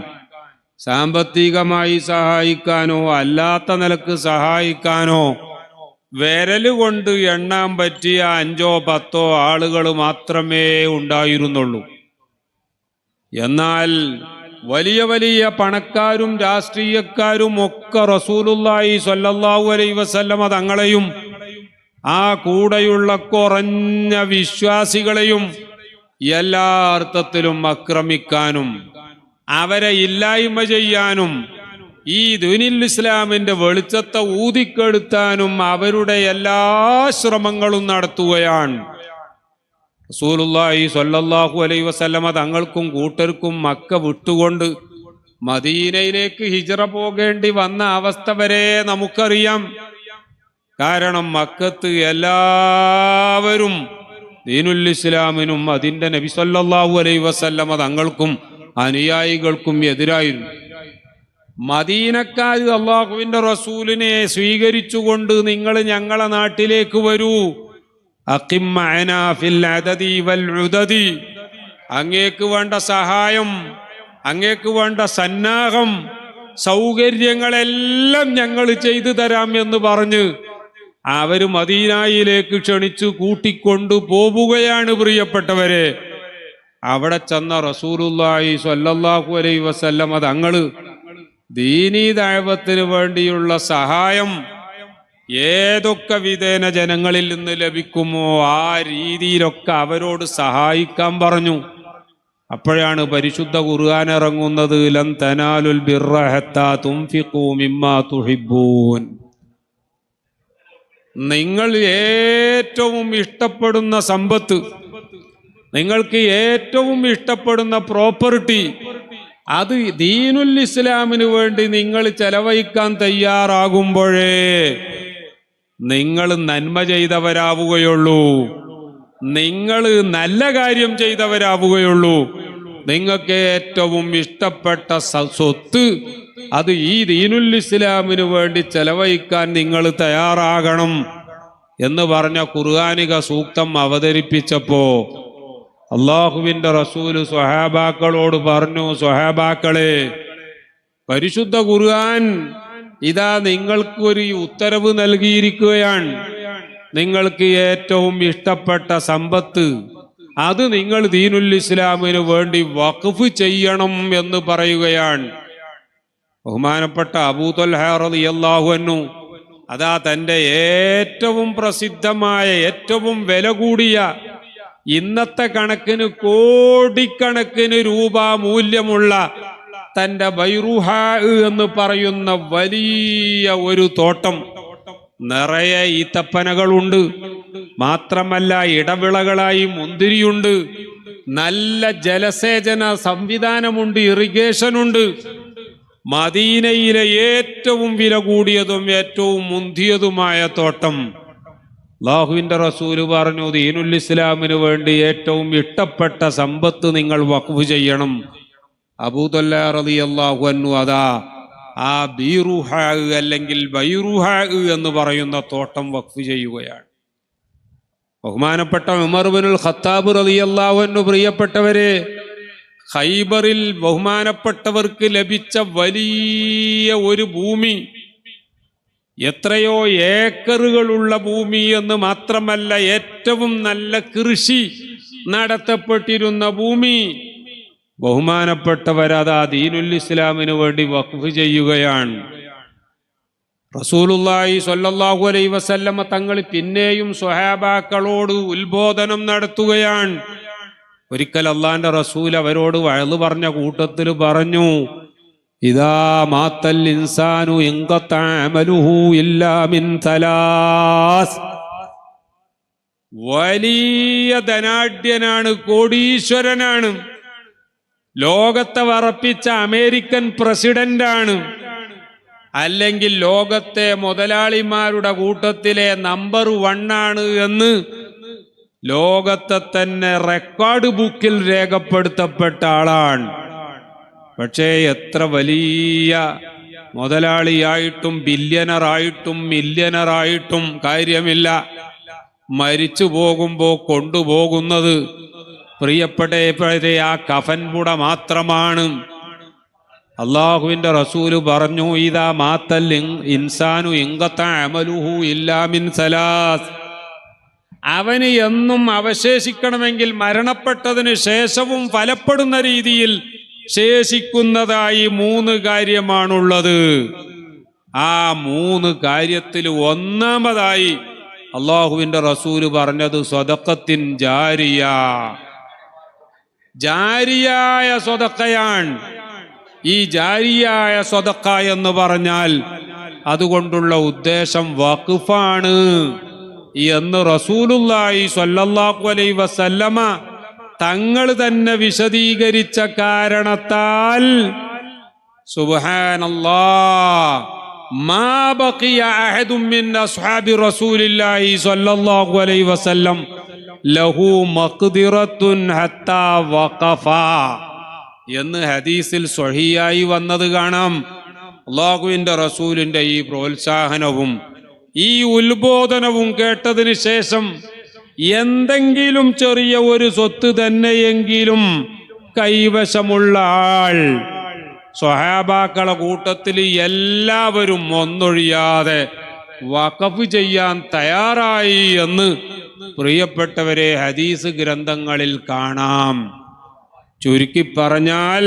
സാമ്പത്തികമായി സഹായിക്കാനോ അല്ലാത്ത നിലക്ക് സഹായിക്കാനോ വിരലുകൊണ്ട് എണ്ണാൻ പറ്റിയ 5 or 10 ആളുകൾ മാത്രമേ ഉണ്ടായിരുന്നുള്ളൂ. എന്നാൽ വലിയ വലിയ പണക്കാരും രാഷ്ട്രീയക്കാരും ഒക്കെ റസൂലുള്ളാഹി സ്വല്ലല്ലാഹു അലൈഹി വസല്ലമ തങ്ങളെയും ആ കൂടെയുള്ള കുറഞ്ഞ വിശ്വാസികളെയും എല്ലാ അർത്ഥത്തിലും ആക്രമിക്കാനും അവരെ ഇല്ലായ്മ ചെയ്യാനും ഈ ദീനുൽ ഇസ്ലാമിന്റെ വെളിച്ചത്തെ ഊതിക്കെടുത്താനും അവരുടെ എല്ലാ ശ്രമങ്ങളും നടത്തുകയാണ്. റസൂലുള്ളാഹി സ്വല്ലല്ലാഹു അലൈഹി വസല്ലമ തങ്ങൾക്കും കൂട്ടർക്കും മക്ക വിട്ടുകൊണ്ട് മദീനയിലേക്ക് ഹിജ്റ പോകേണ്ടി വന്ന അവസ്ഥ വരെ നമുക്കറിയാം. കാരണം മക്കത്ത് എല്ലാവരും ദീനുൽ ഇസ്ലാമിനും അതിന്റെ നബി സ്വല്ലല്ലാഹു അലൈഹി വസല്ലമ തങ്ങൾക്കും അനുയായികൾക്കും എതിരായിരുന്നു. മദീനക്കാർ അള്ളാഹുവിന്റെ റസൂലിനെ സ്വീകരിച്ചുകൊണ്ട് നിങ്ങൾ ഞങ്ങളെ നാട്ടിലേക്ക് വരൂ, അഖിം മഅനാ ഫിൽ അദദി വൽ ഉദദി, അങ്ങേക്ക് വേണ്ട സഹായം, അങ്ങേക്ക് വേണ്ട സന്നാഹം, സൗകര്യങ്ങളെല്ലാം ഞങ്ങൾ ചെയ്തു തരാം എന്ന് പറഞ്ഞ് അവര് മദീനയിലേക്ക് ക്ഷണിച്ചു കൂട്ടിക്കൊണ്ടു പോവുകയാണ്. പ്രിയപ്പെട്ടവരെ, അവിടെ ചെന്ന റസൂലുള്ളാഹി സ്വല്ലല്ലാഹു അലൈഹി വസല്ലമ തങ്ങള് ദീനീ ദഅവത്തിന് വേണ്ടിയുള്ള സഹായം ഏതൊക്കെ വിധേന ജനങ്ങളിൽ നിന്ന് ലഭിക്കുമോ ആ രീതിയിലൊക്കെ അവരോട് സഹായിക്കാൻ പറഞ്ഞു. അപ്പോഴാണ് പരിശുദ്ധ ഖുർആൻ ഇറങ്ങുന്നത്, ലൻ തനാലുൽ ബിർറ ഹത്താ തുൻഫിഖൂ മിമ്മാ തുഹിബ്ബൂൻ. നിങ്ങൾ ഏറ്റവും ഇഷ്ടപ്പെടുന്ന സമ്പത്ത്, നിങ്ങൾക്ക് ഏറ്റവും ഇഷ്ടപ്പെടുന്ന പ്രോപ്പർട്ടി, അത് ദീനുൽ ഇസ്ലാമിന് വേണ്ടി നിങ്ങൾ ചെലവഴിക്കാൻ തയ്യാറാകുമ്പോഴേ നിങ്ങൾ നന്മ ചെയ്തവരാവുകയുള്ളൂ, നിങ്ങൾ നല്ല കാര്യം ചെയ്തവരാവുകയുള്ളൂ. നിങ്ങൾക്ക് ഏറ്റവും ഇഷ്ടപ്പെട്ട സ്വത്ത് അത് ഈ ദീനുൽ ഇസ്ലാമിന് വേണ്ടി ചെലവഴിക്കാൻ നിങ്ങൾ തയ്യാറാകണം എന്ന് പറഞ്ഞ ഖുർആനിക സൂക്തം അവതരിപ്പിച്ചപ്പോ അള്ളാഹുവിന്റെ റസൂല് സ്വഹാബാക്കളോട് പറഞ്ഞു, സ്വഹാബാക്കളെ, പരിശുദ്ധ ഖുർആൻ ഇതാ നിങ്ങൾക്ക് ഒരു ഉത്തരവ് നൽകിയിരിക്കുകയാണ്. നിങ്ങൾക്ക് ഏറ്റവും ഇഷ്ടപ്പെട്ട സമ്പത്ത് അത് നിങ്ങൾ ദീനുൽ ഇസ്ലാമിന് വേണ്ടി വഖഫ് ചെയ്യണം എന്ന് പറയുകയാണ്. ബഹുമാനപ്പെട്ട അബൂ ത്വൽഹ റളിയല്ലാഹു അൻഹു അതാ തൻ്റെ ഏറ്റവും പ്രസിദ്ധമായ ഏറ്റവും വില കൂടിയ ഇന്നത്തെ കണക്കിന് കോടിക്കണക്കിന് രൂപ മൂല്യമുള്ള തൻ്റെ ബൈറുഹാ എന്ന് പറയുന്ന വലിയ ഒരു തോട്ടം നിറയെ ഈത്തപ്പനകളുണ്ട്. മാത്രമല്ല ഇടവിളകളായി മുന്തിരിയുണ്ട്, നല്ല ജലസേചന സംവിധാനമുണ്ട്, ഇറിഗേഷനുണ്ട്. മദീനയിലെ ഏറ്റവും വില കൂടിയതും ഏറ്റവും മുന്തിയതുമായ തോട്ടം. അല്ലാഹുവിന്റെ റസൂല് പറഞ്ഞു, ദീനുൽ ഇസ്ലാമിന് വേണ്ടി ഏറ്റവും ഇഷ്ടപ്പെട്ട സമ്പത്ത് നിങ്ങൾ വഖഫ് ചെയ്യണം. അബൂ ത്വൽഹ റളിയല്ലാഹു അൻഹു അതാ ആ ബീറുഹാ അല്ലെങ്കിൽ ബൈറുഹാ എന്ന് പറയുന്ന തോട്ടം വഖഫ് ചെയ്യുകയാണ്. ബഹുമാനപ്പെട്ട ഉമർ ഇബ്നുൽ ഖത്താബ് റളിയല്ലാഹു അൻഹു, പ്രിയപ്പെട്ടവരെ, ഖൈബറിൽ ബഹുമാനപ്പെട്ടവർക്ക് ലഭിച്ച വലിയ ഒരു ഭൂമി, എത്രയോ ഏക്കറുകളുള്ള ഭൂമി എന്ന് മാത്രമല്ല ഏറ്റവും നല്ല കൃഷി നടത്തപ്പെട്ടിരുന്ന ഭൂമി ബഹുമാനപ്പെട്ടവരതാ ദീനുൽ ഇസ്ലാമിന് വേണ്ടി വഖഫ് ചെയ്യുകയാണ്. റസൂലുള്ളാഹി സ്വല്ലല്ലാഹു അലൈഹി വസല്ലമ തങ്ങൾ പിന്നെയും സ്വഹാബാക്കളോട് ഉത്ബോധനം നടത്തുകയാണ്. ഒരിക്കൽ അള്ളാന്റെ റസൂൽ അവരോട് വഅദ് പറഞ്ഞ കൂട്ടത്തിൽ പറഞ്ഞു, ഇദാ മാത്തൽ ഇൻസാനു ഇൻഖത അമലുഹു ഇല്ലാ മിൻ തലാസ്. വലിയ ധനാഢ്യനാണ്, കോടീശ്വരനാണ്, ലോകത്തെ വറപ്പിച്ച അമേരിക്കൻ പ്രസിഡന്റാണ്, അല്ലെങ്കിൽ ലോകത്തെ മുതലാളിമാരുടെ കൂട്ടത്തിലെ നമ്പർ 1 ആണ് എന്ന് ലോകത്തെ തന്നെ റെക്കോർഡ് ബുക്കിൽ രേഖപ്പെടുത്തപ്പെട്ട ആളാണ്. പക്ഷേ എത്ര വലിയ മുതലാളിയായിട്ടും ബില്യണറായിട്ടും മില്യണറായിട്ടും കാര്യമില്ല. മരിച്ചു പോകുമ്പോൾ കൊണ്ടുപോകുന്നത് പ്രിയപ്പെട്ട ആ കഫൻ പുട മാത്രമാണ്. അള്ളാഹുവിന്റെ റസൂല് പറഞ്ഞു, ഇദാ മാത്തൽ ഇൻസാനു ഇൻഖത അമലുഹു ഇല്ലാ മിൻ സലാസ്. അവന് എന്നും അവശേഷിക്കണമെങ്കിൽ മരണപ്പെട്ടതിന് ശേഷവും ഫലപ്പെടുന്ന രീതിയിൽ ശേഷിക്കുന്നതായി 3 കാര്യമാണുള്ളത്. ആ 3 കാര്യത്തിൽ ഒന്നാമതായി അള്ളാഹുവിന്റെ റസൂല് പറഞ്ഞത് സ്വദഖത്തിൻ ജാരിയ, ജാരിയായ സ്വദഖയാണ്. ഈ ജാരിയായ സ്വദഖ എന്ന് പറഞ്ഞാൽ അതുകൊണ്ടുള്ള ഉദ്ദേശം വഖഫാണ് എന്ന് റസൂലുള്ളാഹി സ്വല്ലല്ലാഹു അലൈഹി വസല്ലമ തങ്ങൾ തന്നെ വിശദീകരിച്ച കാരണത്താൽ സുബ്ഹാനല്ലാഹ് മാ ബഖിയ അഹദും മിൻ അസ്ഹാബി റസൂലില്ലാഹി സ്വല്ലല്ലാഹു അലൈഹി വസല്ലം ലഹു മഖ്ദിറത്തുൻ ഹത്താ വഖഫ എന്ന് ഹദീസിൽ സ്വഹീഹായി വന്നത് കാണാം. അല്ലാഹുവിന്റെ റസൂലിന്റെ ഈ പ്രോത്സാഹനവും ഈ ഉത്ബോധനവും കേട്ടതിന് ശേഷം എന്തെങ്കിലും ചെറിയ ഒരു സ്വത്ത് തന്നെയെങ്കിലും കൈവശമുള്ള ആൾ, സ്വഹാബാക്കളെ കൂട്ടത്തിൽ എല്ലാവരും ഒന്നൊഴിയാതെ വഖഫ് ചെയ്യാൻ തയ്യാറായി എന്ന് പ്രിയപ്പെട്ടവരെ ഹദീസ് ഗ്രന്ഥങ്ങളിൽ കാണാം. ചുരുക്കി പറഞ്ഞാൽ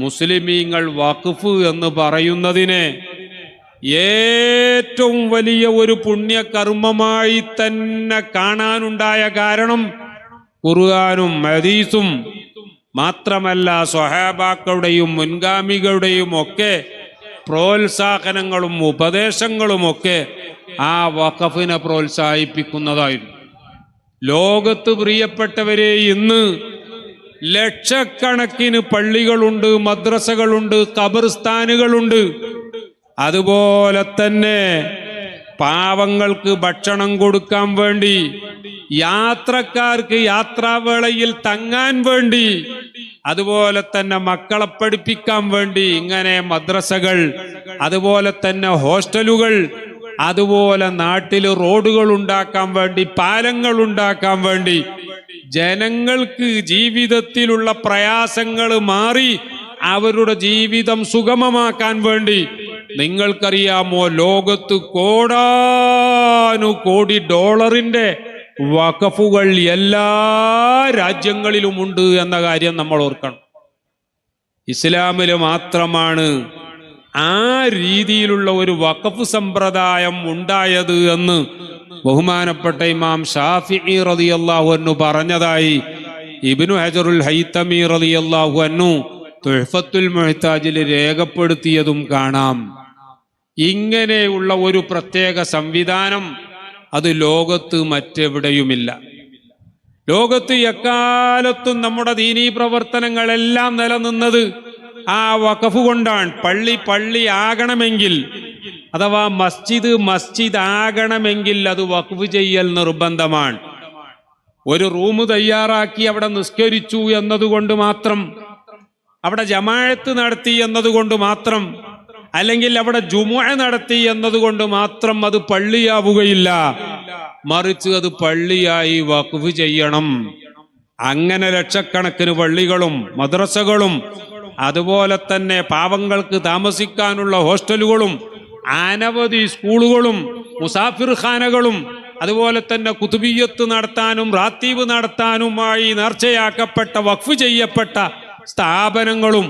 മുസ്ലിമീങ്ങൾ വഖഫ് എന്ന് പറയുന്നതിനെ ഏറ്റവും വലിയ ഒരു പുണ്യകർമ്മമായി തന്നെ കാണാനുണ്ടായ കാരണം ഖുർആനും ഹദീസും മാത്രമല്ല സ്വഹാബാക്കളുടെയും മുൻഗാമികളുടെയും ഒക്കെ പ്രോത്സാഹനങ്ങളും ഉപദേശങ്ങളുമൊക്കെ ആ വഖഫിനെ പ്രോത്സാഹിപ്പിക്കുന്നതായിരുന്നു. ലോകത്ത് പ്രിയപ്പെട്ടവരെ ഇന്ന് ലക്ഷക്കണക്കിന് പള്ളികളുണ്ട്, മദ്രസകളുണ്ട്, ഖബർസ്ഥാനുകളുണ്ട്. അതുപോലെ തന്നെ പാവങ്ങൾക്ക് ഭക്ഷണം കൊടുക്കാൻ വേണ്ടി, യാത്രക്കാർക്ക് യാത്രാവേളയിൽ തങ്ങാൻ വേണ്ടി, അതുപോലെ തന്നെ മക്കളെ പഠിപ്പിക്കാൻ വേണ്ടി ഇങ്ങനെ മദ്രസകൾ, അതുപോലെ തന്നെ ഹോസ്റ്റലുകൾ, അതുപോലെ നാട്ടിൽ റോഡുകൾ ഉണ്ടാക്കാൻ വേണ്ടി, പാലങ്ങൾ ഉണ്ടാക്കാൻ വേണ്ടി, ജനങ്ങൾക്ക് ജീവിതത്തിലുള്ള പ്രയാസങ്ങൾ മാറി അവരുടെ ജീവിതം സുഗമമാക്കാൻ വേണ്ടി. നിങ്ങൾക്കറിയാമോ, ലോകത്ത് കോടാനുകോടി ഡോളറിന്റെ വഖഫുകൾ എല്ലാ രാജ്യങ്ങളിലുമുണ്ട് എന്ന കാര്യം നമ്മൾ ഓർക്കണം. ഇസ്ലാമില് മാത്രമാണ് ആ രീതിയിലുള്ള ഒരു വഖഫ് സമ്പ്രദായം ഉണ്ടായത് എന്ന് ബഹുമാനപ്പെട്ട ഇമാം ഷാഫിഈ റളിയല്ലാഹു അൻഹു പറഞ്ഞതായി ഇബ്നു ഹജറുൽ ഹൈതമി റളിയല്ലാഹു അൻഹു തുഹ്ഫത്തുൽ മുഹ്താജിൽ രേഖപ്പെടുത്തിയതും കാണാം. ഇങ്ങനെയുള്ള ഒരു പ്രത്യേക സംവിധാനം അത് ലോകത്ത് മറ്റെവിടെയുമില്ല. ലോകത്ത് എക്കാലത്തും നമ്മുടെ ദീനീ പ്രവർത്തനങ്ങളെല്ലാം നിലനിന്നത് ആ വഖഫ് കൊണ്ടാണ്. പള്ളി ആകണമെങ്കിൽ, അഥവാ മസ്ജിദ് ആകണമെങ്കിൽ അത് വഖഫ് ചെയ്യൽ നിർബന്ധമാണ്. ഒരു റൂം തയ്യാറാക്കി അവിടെ നിസ്കരിച്ചു എന്നതുകൊണ്ട് മാത്രം, അവിടെ ജമാഅത്ത് നടത്തി എന്നതുകൊണ്ട് മാത്രം, അല്ലെങ്കിൽ അവിടെ ജുമുഅ നടത്തി എന്നതുകൊണ്ട് മാത്രം അത് പള്ളിയാവുകയില്ല. മറിച്ച് അത് പള്ളിയായി വഖഫ് ചെയ്യണം. അങ്ങനെ ലക്ഷക്കണക്കിന് പള്ളികളും മദ്രസകളും, അതുപോലെ തന്നെ പാവങ്ങൾക്ക് താമസിക്കാനുള്ള ഹോസ്റ്റലുകളും, അനവധി സ്കൂളുകളും, മുസാഫിർ ഖാനകളും, അതുപോലെ തന്നെ കുതുബിയ്യത്ത് നടത്താനും റാത്തീബ് നടത്താനുമായി നേർച്ചയാക്കപ്പെട്ട വഖഫ് ചെയ്യപ്പെട്ട സ്ഥാപനങ്ങളും,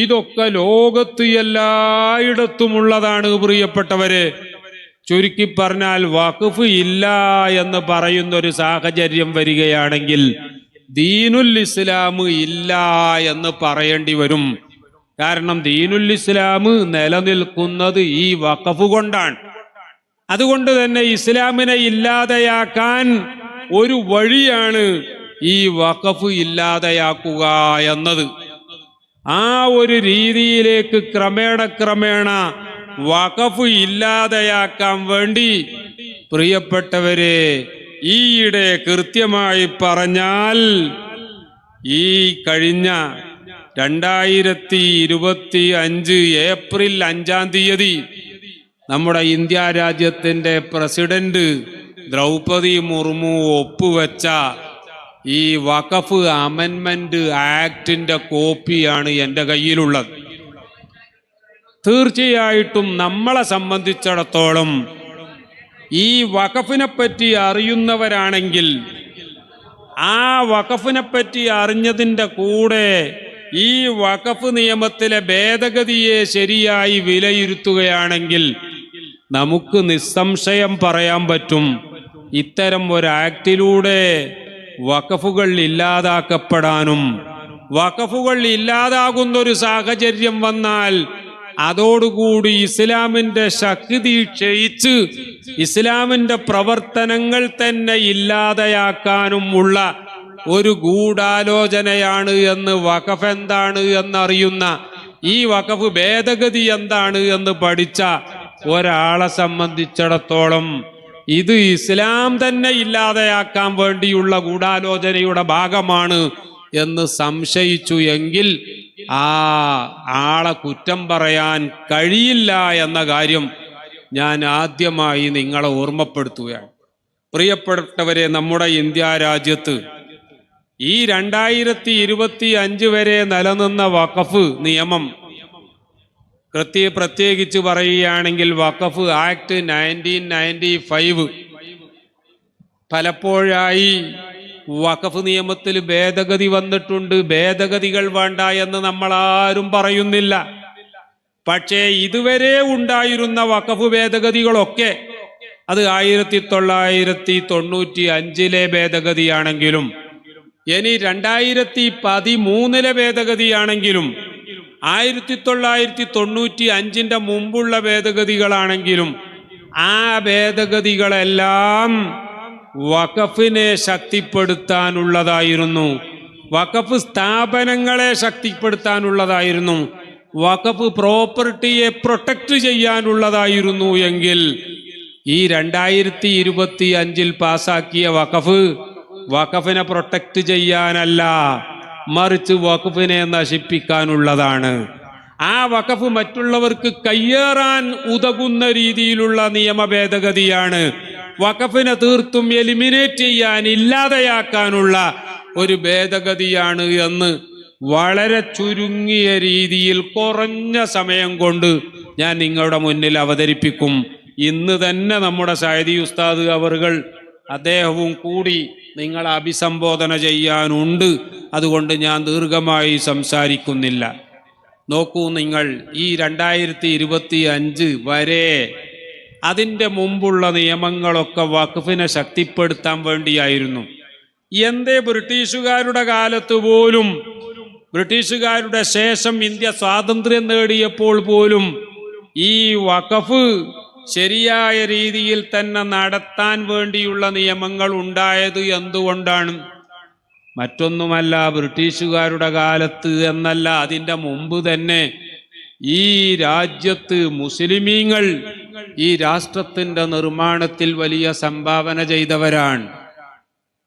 ഇതൊക്കെ ലോകത്ത് എല്ലായിടത്തുമുള്ളതാണ് പ്രിയപ്പെട്ടവരെ. ചുരുക്കി പറഞ്ഞാൽ വഖഫ് ഇല്ല എന്ന് പറയുന്ന ഒരു സാഹചര്യം വരികയാണെങ്കിൽ ദീനുൽ ഇസ്ലാം ഇല്ല എന്ന് പറയേണ്ടി വരും. കാരണം ദീനുൽ ഇസ്ലാം നിലനിൽക്കുന്നത് ഈ വഖഫ് കൊണ്ടാണ്. അതുകൊണ്ട് തന്നെ ഇസ്ലാമിനെ ഇല്ലാതെയാക്കാൻ ഒരു വഴിയാണ് ഈ വഖഫ് ഇല്ലാതെയാക്കുക എന്നത്. ആ ഒരു രീതിയിലേക്ക് ക്രമേണ വഖഫ് ഇല്ലാതെയാക്കാൻ വേണ്ടി പ്രിയപ്പെട്ടവരെ, ഈയിടെ കൃത്യമായി പറഞ്ഞാൽ ഈ കഴിഞ്ഞ 2025 ഏപ്രിൽ 5-ാം തീയതി നമ്മുടെ ഇന്ത്യ രാജ്യത്തിന്റെ പ്രസിഡന്റ് ദ്രൗപദി മുർമു ഒപ്പുവെച്ച ഈ വഖഫ് അമെൻമെന്റ് ആക്ടിന്റെ കോപ്പിയാണ് എൻ്റെ കയ്യിലുള്ളത്. തീർച്ചയായിട്ടും നമ്മളെ സംബന്ധിച്ചിടത്തോളം ഈ വഖഫിനെ പറ്റി അറിയുന്നവരാണെങ്കിൽ, ആ വഖഫിനെ പറ്റി അറിഞ്ഞതിൻ്റെ കൂടെ ഈ വഖഫ് നിയമത്തിലെ ഭേദഗതിയെ ശരിയായി വിലയിരുത്തുകയാണെങ്കിൽ നമുക്ക് നിസ്സംശയം പറയാൻ പറ്റും, ഇത്തരം ഒരു ആക്ടിലൂടെ വഖഫുകൾ ഇല്ലാതാക്കപ്പെടാനും, വഖഫുകൾ ഇല്ലാതാകുന്നൊരു സാഹചര്യം വന്നാൽ അതോടുകൂടി ഇസ്ലാമിന്റെ ശക്തി ക്ഷയിച്ച് ഇസ്ലാമിന്റെ പ്രവർത്തനങ്ങൾ തന്നെ ഇല്ലാതെയാക്കാനുമുള്ള ഒരു ഗൂഢാലോചനയാണ് എന്ന് വഖഫ് എന്താണ് എന്നറിയുന്ന, ഈ വഖഫ് ഭേദഗതി എന്താണ് എന്ന് പഠിച്ച ഒരാളെ സംബന്ധിച്ചിടത്തോളം ഇത് ഇസ്ലാം തന്നെ ഇല്ലാതെയാക്കാൻ വേണ്ടിയുള്ള ഗൂഢാലോചനയുടെ ഭാഗമാണ് എന്ന് സംശയിച്ചു എങ്കിൽ ആ ആളെ കുറ്റം പറയാൻ കഴിയില്ല എന്ന കാര്യം ഞാൻ ആദ്യമായി നിങ്ങളെ ഓർമ്മപ്പെടുത്തുകയാണ്. പ്രിയപ്പെട്ടവരെ, നമ്മുടെ ഇന്ത്യ രാജ്യത്ത് ഈ 2025 വരെ നിലനിന്ന വഖഫ് നിയമം, പ്രത്യേകിച്ച് പറയുകയാണെങ്കിൽ വഖഫ് ആക്ട് 1995, പലപ്പോഴായി വഖഫ് നിയമത്തിൽ ഭേദഗതി വന്നിട്ടുണ്ട്. ഭേദഗതികൾ വേണ്ട എന്ന് നമ്മൾ ആരും പറയുന്നില്ല. പക്ഷേ ഇതുവരെ ഉണ്ടായിരുന്ന വഖഫ് ഭേദഗതികളൊക്കെ അത് 1995 ഭേദഗതിയാണെങ്കിലും, ഇനി 2013 ഭേദഗതിയാണെങ്കിലും, 1995 മുമ്പുള്ള ഭേദഗതികളാണെങ്കിലും, ആ ഭേദഗതികളെല്ലാം വഖഫിനെ ശക്തിപ്പെടുത്താനുള്ളതായിരുന്നു, വഖഫ് സ്ഥാപനങ്ങളെ ശക്തിപ്പെടുത്താനുള്ളതായിരുന്നു, വഖഫ് പ്രോപ്പർട്ടിയെ പ്രൊട്ടക്ട് ചെയ്യാനുള്ളതായിരുന്നു. എങ്കിൽ ഈ 2025 പാസാക്കിയ വഖഫിനെ പ്രൊട്ടക്റ്റ് ചെയ്യാനല്ല, മറിച്ച് വഖഫിനെ നശിപ്പിക്കാനുള്ളതാണ്. ആ വഖഫ് മറ്റുള്ളവർക്ക് കയ്യേറാൻ ഉതകുന്ന രീതിയിലുള്ള നിയമ ഭേദഗതിയാണ്. വഖഫിനെ തീർത്തും എലിമിനേറ്റ് ചെയ്യാൻ, ഇല്ലാതെയാക്കാനുള്ള ഒരു ഭേദഗതിയാണ് എന്ന് വളരെ ചുരുങ്ങിയ രീതിയിൽ കുറഞ്ഞ സമയം കൊണ്ട് ഞാൻ നിങ്ങളുടെ മുന്നിൽ അവതരിപ്പിക്കും. ഇന്ന് തന്നെ നമ്മുടെ സഅദി ഉസ്താദ് അവറുകൾ അദ്ദേഹവും കൂടി നിങ്ങളെ അഭിസംബോധന ചെയ്യാനുണ്ട്. അതുകൊണ്ട് ഞാൻ ദീർഘമായി സംസാരിക്കുന്നില്ല. നോക്കൂ, നിങ്ങൾ ഈ 2025 വരെ അതിൻ്റെ മുമ്പുള്ള നിയമങ്ങളൊക്കെ വഖഫിനെ ശക്തിപ്പെടുത്താൻ വേണ്ടിയായിരുന്നു. എന്തേ ബ്രിട്ടീഷുകാരുടെ കാലത്ത് പോലും, ബ്രിട്ടീഷുകാരുടെ ശേഷം ഇന്ത്യ സ്വാതന്ത്ര്യം നേടിയപ്പോൾ പോലും ഈ വഖഫ് ശരിയായ രീതിയിൽ തന്നെ നടത്താൻ വേണ്ടിയുള്ള നിയമങ്ങൾ ഉണ്ടായത് എന്തുകൊണ്ടാണ്? മറ്റൊന്നുമല്ല, ബ്രിട്ടീഷുകാരുടെ കാലത്ത് എന്നല്ല, അതിൻ്റെ മുമ്പ് തന്നെ ഈ രാജ്യത്ത് മുസ്ലിമീങ്ങൾ ഈ രാഷ്ട്രത്തിൻ്റെ നിർമ്മാണത്തിൽ വലിയ സംഭാവന ചെയ്തവരാണ്.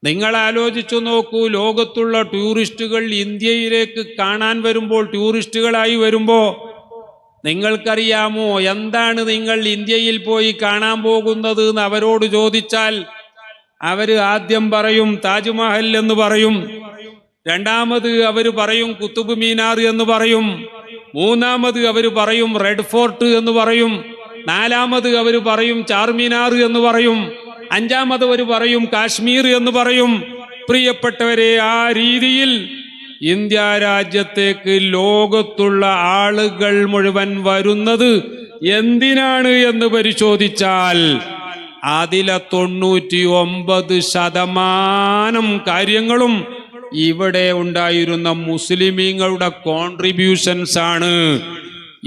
നിങ്ങൾ ആലോചിച്ചു നോക്കൂ, ലോകത്തുള്ള ടൂറിസ്റ്റുകൾ ഇന്ത്യയിലേക്ക് കാണാൻ വരുമ്പോൾ, ടൂറിസ്റ്റുകളായി വരുമ്പോൾ നിങ്ങൾക്കറിയാമോ എന്താണ് നിങ്ങൾ ഇന്ത്യയിൽ പോയി കാണാൻ പോകുന്നത് എന്ന് അവരോട് ചോദിച്ചാൽ അവര് ആദ്യം പറയും താജ്മഹൽ എന്ന് പറയും, രണ്ടാമത് അവര് പറയും കുത്തുബ് മീനാർ എന്ന് പറയും, മൂന്നാമത് അവര് പറയും റെഡ് ഫോർട്ട് എന്ന് പറയും, നാലാമത് അവര് പറയും ചാർമിനാർ എന്ന് പറയും, അഞ്ചാമത് അവര് പറയും കാശ്മീർ എന്ന് പറയും. പ്രിയപ്പെട്ടവരെ, ആ രീതിയിൽ ഇന്ത്യ രാജ്യത്തേക്ക് ലോകത്തുള്ള ആളുകൾ മുഴുവൻ വരുന്നത് എന്തിനാണ് എന്ന് പരിശോധിച്ചാൽ അതിലെ 99% കാര്യങ്ങളും ഇവിടെ ഉണ്ടായിരുന്ന മുസ്ലിമീങ്ങളുടെ കോൺട്രിബ്യൂഷൻസ് ആണ്.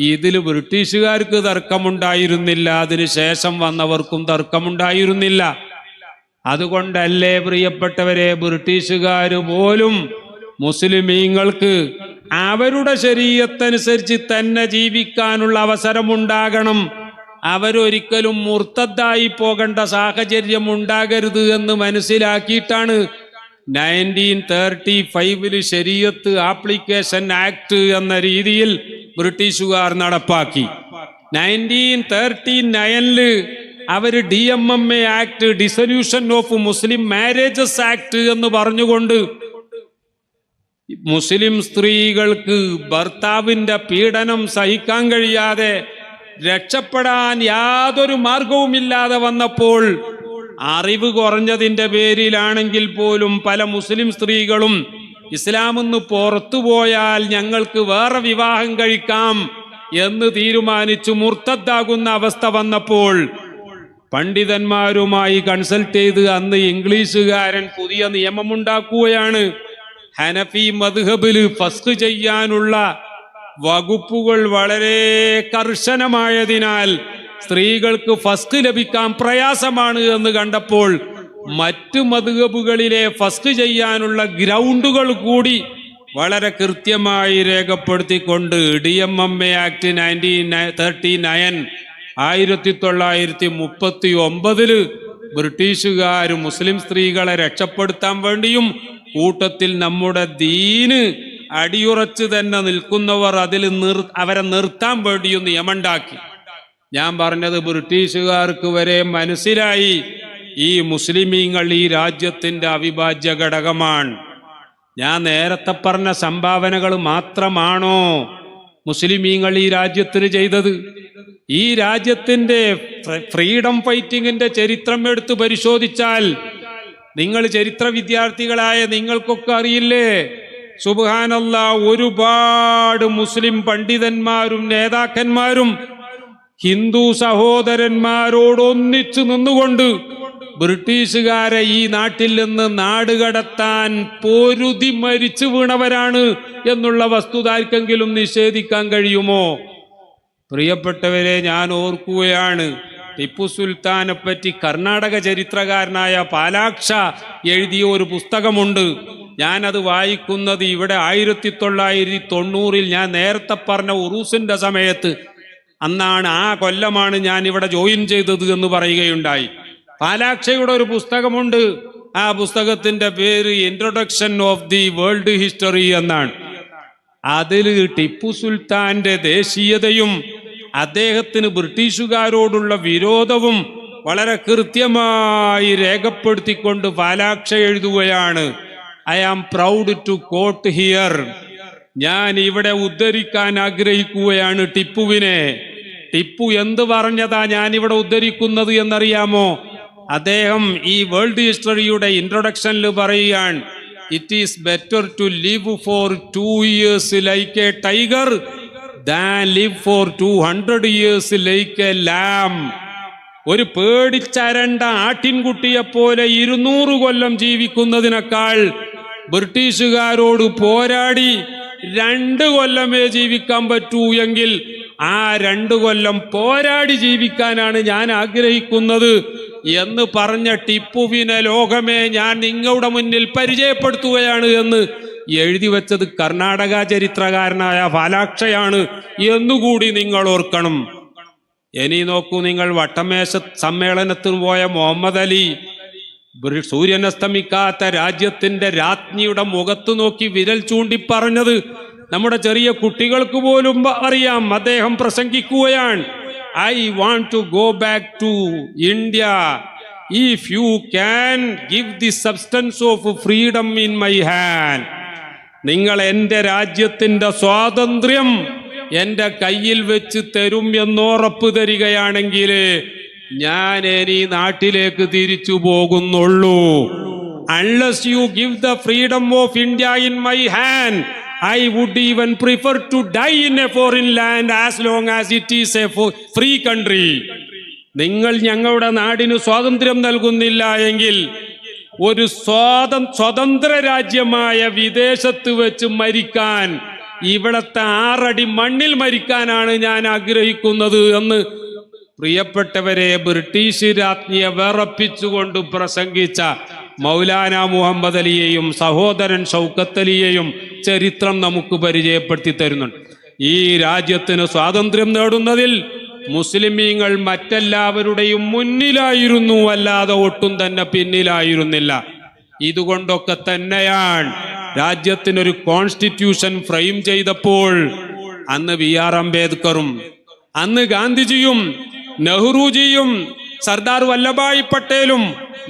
ഇതിൽ ബ്രിട്ടീഷുകാർക്ക് തർക്കമുണ്ടായിരുന്നില്ല, അതിനുശേഷം വന്നവർക്കും തർക്കമുണ്ടായിരുന്നില്ല. അതുകൊണ്ടല്ലേ പ്രിയപ്പെട്ടവരെ, ബ്രിട്ടീഷുകാർ പോലും മുസ്ലിമീങ്ങൾക്ക് അവരുടെ ശരീഅത്തനുസരിച്ച് തന്നെ ജീവിക്കാനുള്ള അവസരമുണ്ടാകണം, അവരൊരിക്കലും മുർത്തദ്ദായി പോകേണ്ട സാഹചര്യം ഉണ്ടാകരുത് എന്ന് മനസ്സിലാക്കിയിട്ടാണ് 1935 ശരീഅത്ത് ആപ്ലിക്കേഷൻ ആക്ട് എന്ന രീതിയിൽ ബ്രിട്ടീഷുകാർ നടപ്പാക്കി. 1939 അവര് DMMA act, dissolution of Muslim marriages act എന്ന് പറഞ്ഞുകൊണ്ട് മുസ്ലിം സ്ത്രീകൾക്ക് ഭർത്താവിന്റെ പീഡനം സഹിക്കാൻ കഴിയാതെ രക്ഷപ്പെടാൻ യാതൊരു മാർഗവുമില്ലാതെ വന്നപ്പോൾ, അറിവ് കുറഞ്ഞതിന്റെ പേരിലാണെങ്കിൽ പോലും പല മുസ്ലിം സ്ത്രീകളും ഇസ്ലാമെന്ന് പുറത്തുപോയാൽ ഞങ്ങൾക്ക് വേറെ വിവാഹം കഴിക്കാം എന്ന് തീരുമാനിച്ചു മുർത്തദ്ദാകുന്ന അവസ്ഥ വന്നപ്പോൾ പണ്ഡിതന്മാരുമായി കൺസൾട്ട് ചെയ്ത് അന്ന് ഇംഗ്ലീഷുകാരൻ പുതിയ നിയമമുണ്ടാക്കുകയാണ്. ഹനഫി മദ്ഹബില് ഫസ്ഖ് ചെയ്യാനുള്ള വകുപ്പുകൾ വളരെ കർശനമായതിനാൽ സ്ത്രീകൾക്ക് ഫസ്ഖ് ലഭിക്കാൻ പ്രയാസമാണ് എന്ന് കണ്ടപ്പോൾ മറ്റു മദ്ഹബുകളിലെ ഫസ്ഖ് ചെയ്യാനുള്ള ഗ്രൗണ്ടുകൾ കൂടി വളരെ കൃത്യമായി രേഖപ്പെടുത്തിക്കൊണ്ട് DMMA ആക്ട് 1939 1939 ബ്രിട്ടീഷുകാർ മുസ്ലിം സ്ത്രീകളെ രക്ഷപ്പെടുത്താൻ വേണ്ടിയും കൂട്ടത്തിൽ നമ്മുടെ ദീന് അടിയുറച്ച് തന്നെ നിൽക്കുന്നവർ അതിൽ അവരെ നിർത്താൻ വേണ്ടിയും നിയമമുണ്ടാക്കി. ഞാൻ പറഞ്ഞത് ബ്രിട്ടീഷുകാർക്ക് വരെ മനസ്സിലായി ഈ മുസ്ലിമീങ്ങൾ ഈ രാജ്യത്തിന്റെ അവിഭാജ്യ ഘടകമാണ്. ഞാൻ നേരത്തെ പറഞ്ഞ സംഭാവനകൾ മാത്രമാണോ മുസ്ലിമീങ്ങൾ ഈ രാജ്യത്തിന് ചെയ്തത്? ഈ രാജ്യത്തിന്റെ ഫ്രീഡം ഫൈറ്റിങ്ങിന്റെ ചരിത്രം എടുത്ത് പരിശോധിച്ചാൽ നിങ്ങൾ ചരിത്ര വിദ്യാർത്ഥികളായ നിങ്ങൾക്കൊക്കെ അറിയില്ലേ, സുബ്ഹാനല്ലാഹ്, ഒരുപാട് മുസ്ലിം പണ്ഡിതന്മാരും നേതാക്കന്മാരും ഹിന്ദു സഹോദരന്മാരോടൊന്നിച്ചു നിന്നുകൊണ്ട് ബ്രിട്ടീഷുകാരെ ഈ നാട്ടിൽ നിന്ന് നാടുകടത്താൻ പൊരുതി മരിച്ചു വീണവരാണ് എന്നുള്ള വസ്തുത ആർക്കെങ്കിലും നിഷേധിക്കാൻ കഴിയുമോ? പ്രിയപ്പെട്ടവരെ, ഞാൻ ഓർക്കുകയാണ്, ടിപ്പു സുൽത്താനെ പറ്റി കർണാടക ചരിത്രകാരനായ പാലാക്ഷ എഴുതിയ ഒരു പുസ്തകമുണ്ട്. ഞാനത് വായിക്കുന്നത് ഇവിടെ 1990 ഞാൻ നേരത്തെ പറഞ്ഞ ഉറൂസിന്റെ സമയത്ത് അന്നാണ് ആ കൊല്ലമാണ് ഞാൻ ഇവിടെ ജോയിൻ ചെയ്തത് എന്ന് പറയുകയുണ്ടായി. പാലാക്ഷയുടെ ഒരു പുസ്തകമുണ്ട്. ആ പുസ്തകത്തിന്റെ പേര് introduction of the world history എന്നാണ്. അതിൽ ടിപ്പു സുൽത്താന്റെ ദേശീയതയും അദ്ദേഹത്തിന് ബ്രിട്ടീഷുകാരോടുള്ള വിരോധവും വളരെ കൃത്യമായി രേഖപ്പെടുത്തിക്കൊണ്ട് പാലാക്ഷ എഴുതുകയാണ്. I am proud to quote here. ഞാൻ ഇവിടെ ഉദ്ധരിക്കാൻ ആഗ്രഹിക്കുകയാണ് ടിപ്പുവിനെ. ടിപ്പു എന്ത് പറഞ്ഞതാ ഞാൻ ഇവിടെ ഉദ്ധരിക്കുന്നത് എന്നറിയാമോ? അദ്ദേഹം ഈ വേൾഡ് ഹിസ്റ്ററിയുടെ ഇൻട്രൊഡക്ഷനിൽ പറയുകയാണ്, it is better to live for 2 years like a tiger than live for 200 years like a lamb. ഒരു പേടിച്ചരണ്ട ആട്ടിൻകുട്ടിയെപ്പോലെ 200 കൊല്ലം ജീവിക്കുന്നതിനേക്കാൾ ബ്രിട്ടീഷുകാരോട് പോരാടി 2 കൊല്ലമേ ജീവിക്കാൻ പറ്റൂ എങ്കിൽ ആ 2 കൊല്ലം പോരാടി ജീവിക്കാനാണ് ഞാൻ ആഗ്രഹിക്കുന്നത് എന്ന് പറഞ്ഞ ടിപ്പുവിനെ ലോകമേ ഞാൻ നിങ്ങളുടെ മുന്നിൽ പരിചയപ്പെടുത്തുകയാണ് എന്ന് എഴുതി വെച്ചത് കർണാടക ചരിത്രകാരനായ പാലാക്ഷയാണ് എന്നുകൂടി നിങ്ങൾ ഓർക്കണം. ഇനി നോക്കൂ, നിങ്ങൾ വട്ടമേശ സമ്മേളനത്തിന് പോയ മുഹമ്മദ് അലി സൂര്യനസ്തമിക്കാത്ത രാജ്യത്തിന്റെ രാജ്ഞിയുടെ മുഖത്ത് നോക്കി വിരൽ ചൂണ്ടി പറഞ്ഞത് നമ്മുടെ ചെറിയ കുട്ടികൾക്ക് പോലും അറിയാം. അദ്ദേഹം പ്രസംഗിക്കുകയാണ്, I want to go back to India if you can give the substance of freedom in my hand. നിങ്ങൾ എൻ്റെ രാജ്യത്തിന്റെ സ്വാതന്ത്ര്യം എൻ്റെ കയ്യിൽ വെച്ച് തരും എന്നുറപ്പ് തരികയാണെങ്കിൽ ഞാൻ ഇനി നാട്ടിലേക്ക് തിരിച്ചു പോകുന്നുള്ളൂ. Unless you give the freedom of India in my hand I would even prefer to die in a foreign land as long as it is a free country. നിങ്ങൾ ഞങ്ങളുടെ നാടിന് സ്വാതന്ത്ര്യം നൽകുന്നില്ല എങ്കിൽ ഒരു സ്വതന്ത്ര രാജ്യമായ വിദേശത്ത് വെച്ച് മരിക്കാൻ, ഇവിടത്തെ 6 അടി മണ്ണിൽ മരിക്കാനാണ് ഞാൻ ആഗ്രഹിക്കുന്നത് എന്ന് പ്രിയപ്പെട്ടവരെ ബ്രിട്ടീഷ് രാജ്ഞിയെ വിറപ്പിച്ചുകൊണ്ട് പ്രസംഗിച്ച മൗലാന മുഹമ്മദ് അലിയെയും സഹോദരൻ ഷൗക്കത്ത് അലിയെയും ചരിത്രം നമുക്ക് പരിചയപ്പെടുത്തി തരുന്നുണ്ട്. ഈ രാജ്യത്തിന് സ്വാതന്ത്ര്യം നേടുന്നതിൽ മുസ്ലിമീങ്ങൾ മറ്റെല്ലാവരുടെയും മുന്നിലായിരുന്നു, അല്ലാതെ ഒട്ടും തന്നെ പിന്നിലായിരുന്നില്ല. ഇതുകൊണ്ടൊക്കെ തന്നെയാണ് രാജ്യത്തിനൊരു കോൺസ്റ്റിറ്റ്യൂഷൻ ഫ്രെയിം ചെയ്തപ്പോൾ അന്ന് BR അംബേദ്കറും അന്ന് ഗാന്ധിജിയും നെഹ്റുജിയും സർദാർ വല്ലഭായ് പട്ടേലും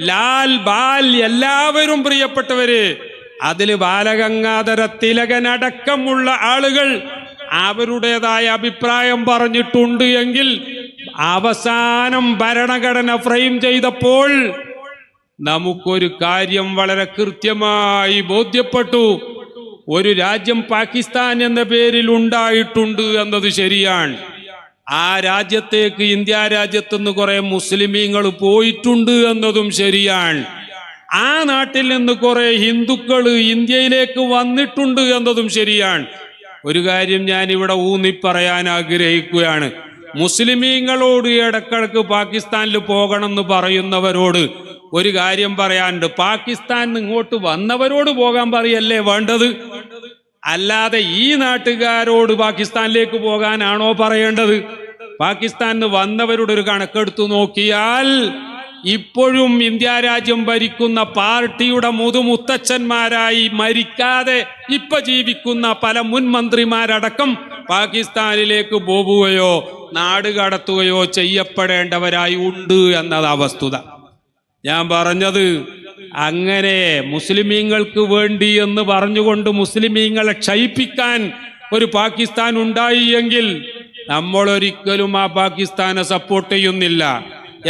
ലാൽ ബാൽ എല്ലാവരും പ്രിയപ്പെട്ടവര്, അതില് ബാലഗംഗാധര തിലകനടക്കമുള്ള ആളുകൾ അവരുടേതായ അഭിപ്രായം പറഞ്ഞിട്ടുണ്ട് എങ്കിൽ അവസാനം ഭരണഘടന ഫ്രെയിം ചെയ്തപ്പോൾ നമുക്കൊരു കാര്യം വളരെ കൃത്യമായി ബോധ്യപ്പെട്ടു. ഒരു രാജ്യം പാകിസ്ഥാൻ എന്ന പേരിൽ ഉണ്ടായിട്ടുണ്ട് എന്നത് ശരിയാണ്. ആ രാജ്യത്തേക്ക് ഇന്ത്യ രാജ്യത്തുനിന്ന് കുറെ മുസ്ലിമീങ്ങൾ പോയിട്ടുണ്ട് എന്നതും ശരിയാണ്. ആ നാട്ടിൽ നിന്ന് കുറെ ഹിന്ദുക്കൾ ഇന്ത്യയിലേക്ക് വന്നിട്ടുണ്ട് എന്നതും ശരിയാണ്. ഒരു കാര്യം ഞാൻ ഇവിടെ ഊന്നി പറയാൻ ആഗ്രഹിക്കുകയാണ്. മുസ്ലിമീങ്ങളോട് ഇടക്കിടക്ക് പാകിസ്ഥാനിൽ പോകണമെന്ന് പറയുന്നവരോട് ഒരു കാര്യം പറയാനുണ്ട്. പാകിസ്ഥാനിൽ ഇങ്ങോട്ട് വന്നവരോട് പോകാൻ പറയല്ലേ വേണ്ടത്, അല്ലാതെ ഈ നാട്ടുകാരോട് പാകിസ്ഥാനിലേക്ക് പോകാനാണോ പറയേണ്ടത്? പാകിസ്ഥാനിൽ വന്നവരുടെ ഒരു കണക്കെടുത്തു നോക്കിയാൽ ഇപ്പോഴും ഇന്ത്യ രാജ്യം ഭരിക്കുന്ന പാർട്ടിയുടെ മുതുമുത്തച്ഛന്മാരായി മരിക്കാതെ ഇപ്പൊ ജീവിക്കുന്ന പല മുൻ മന്ത്രിമാരടക്കം പാകിസ്ഥാനിലേക്ക് പോവുകയോ നാട് കടത്തുകയോ ചെയ്യപ്പെടേണ്ടവരായി ഉണ്ട് എന്നതാ വസ്തുത. ഞാൻ പറഞ്ഞത് അങ്ങനെ മുസ്ലിമീങ്ങൾക്ക് വേണ്ടി എന്ന് പറഞ്ഞുകൊണ്ട് മുസ്ലിമീങ്ങളെ ക്ഷയിപ്പിക്കാൻ ഒരു പാകിസ്ഥാൻ ഉണ്ടായി എങ്കിൽ നമ്മൾ ഒരിക്കലും ആ പാകിസ്ഥാനെ സപ്പോർട്ട് ചെയ്യുന്നില്ല.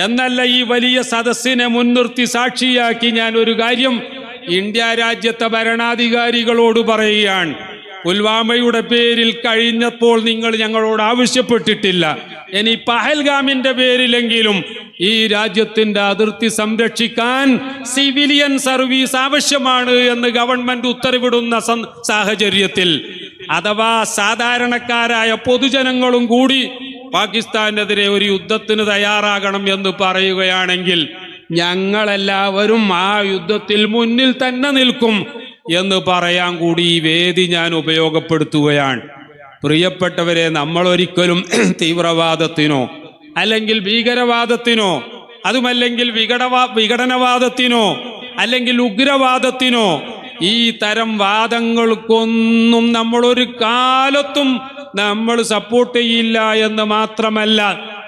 എന്നല്ല, ഈ വലിയ സദസ്സിനെ മുൻനിർത്തി സാക്ഷിയാക്കി ഞാൻ ഒരു കാര്യം ഇന്ത്യ രാജ്യത്തെ ഭരണാധികാരികളോട് പറയുകയാണ്. പുൽവാമയുടെ പേരിൽ കഴിഞ്ഞപ്പോൾ നിങ്ങൾ ഞങ്ങളോട് ആവശ്യപ്പെട്ടിട്ടില്ല. ഇനി പഹൽഗാമിന്റെ പേരിലെങ്കിലും ഈ രാജ്യത്തിന്റെ അതിർത്തി സംരക്ഷിക്കാൻ സിവിലിയൻ സർവീസ് ആവശ്യമാണ് എന്ന് ഗവൺമെന്റ് ഉത്തരവിടുന്ന സാഹചര്യത്തിൽ, അഥവാ സാധാരണക്കാരായ പൊതുജനങ്ങളും കൂടി പാകിസ്ഥാനെതിരെ ഒരു യുദ്ധത്തിന് തയ്യാറാകണം എന്ന് പറയുകയാണെങ്കിൽ ഞങ്ങളെല്ലാവരും ആ യുദ്ധത്തിൽ മുന്നിൽ തന്നെ നിൽക്കും എന്ന് പറയാൻ കൂടി ഈ വേദി ഞാൻ ഉപയോഗപ്പെടുത്തുകയാണ്. പ്രിയപ്പെട്ടവരെ, നമ്മളൊരിക്കലും തീവ്രവാദത്തിനോ അല്ലെങ്കിൽ ഭീകരവാദത്തിനോ അതുമല്ലെങ്കിൽ വിഘടനവാദത്തിനോ അല്ലെങ്കിൽ ഉഗ്രവാദത്തിനോ ഈ തരം വാദങ്ങൾക്കൊന്നും നമ്മളൊരു കാലത്തും നമ്മൾ സപ്പോർട്ട് ചെയ്യില്ല എന്ന് മാത്രമല്ല,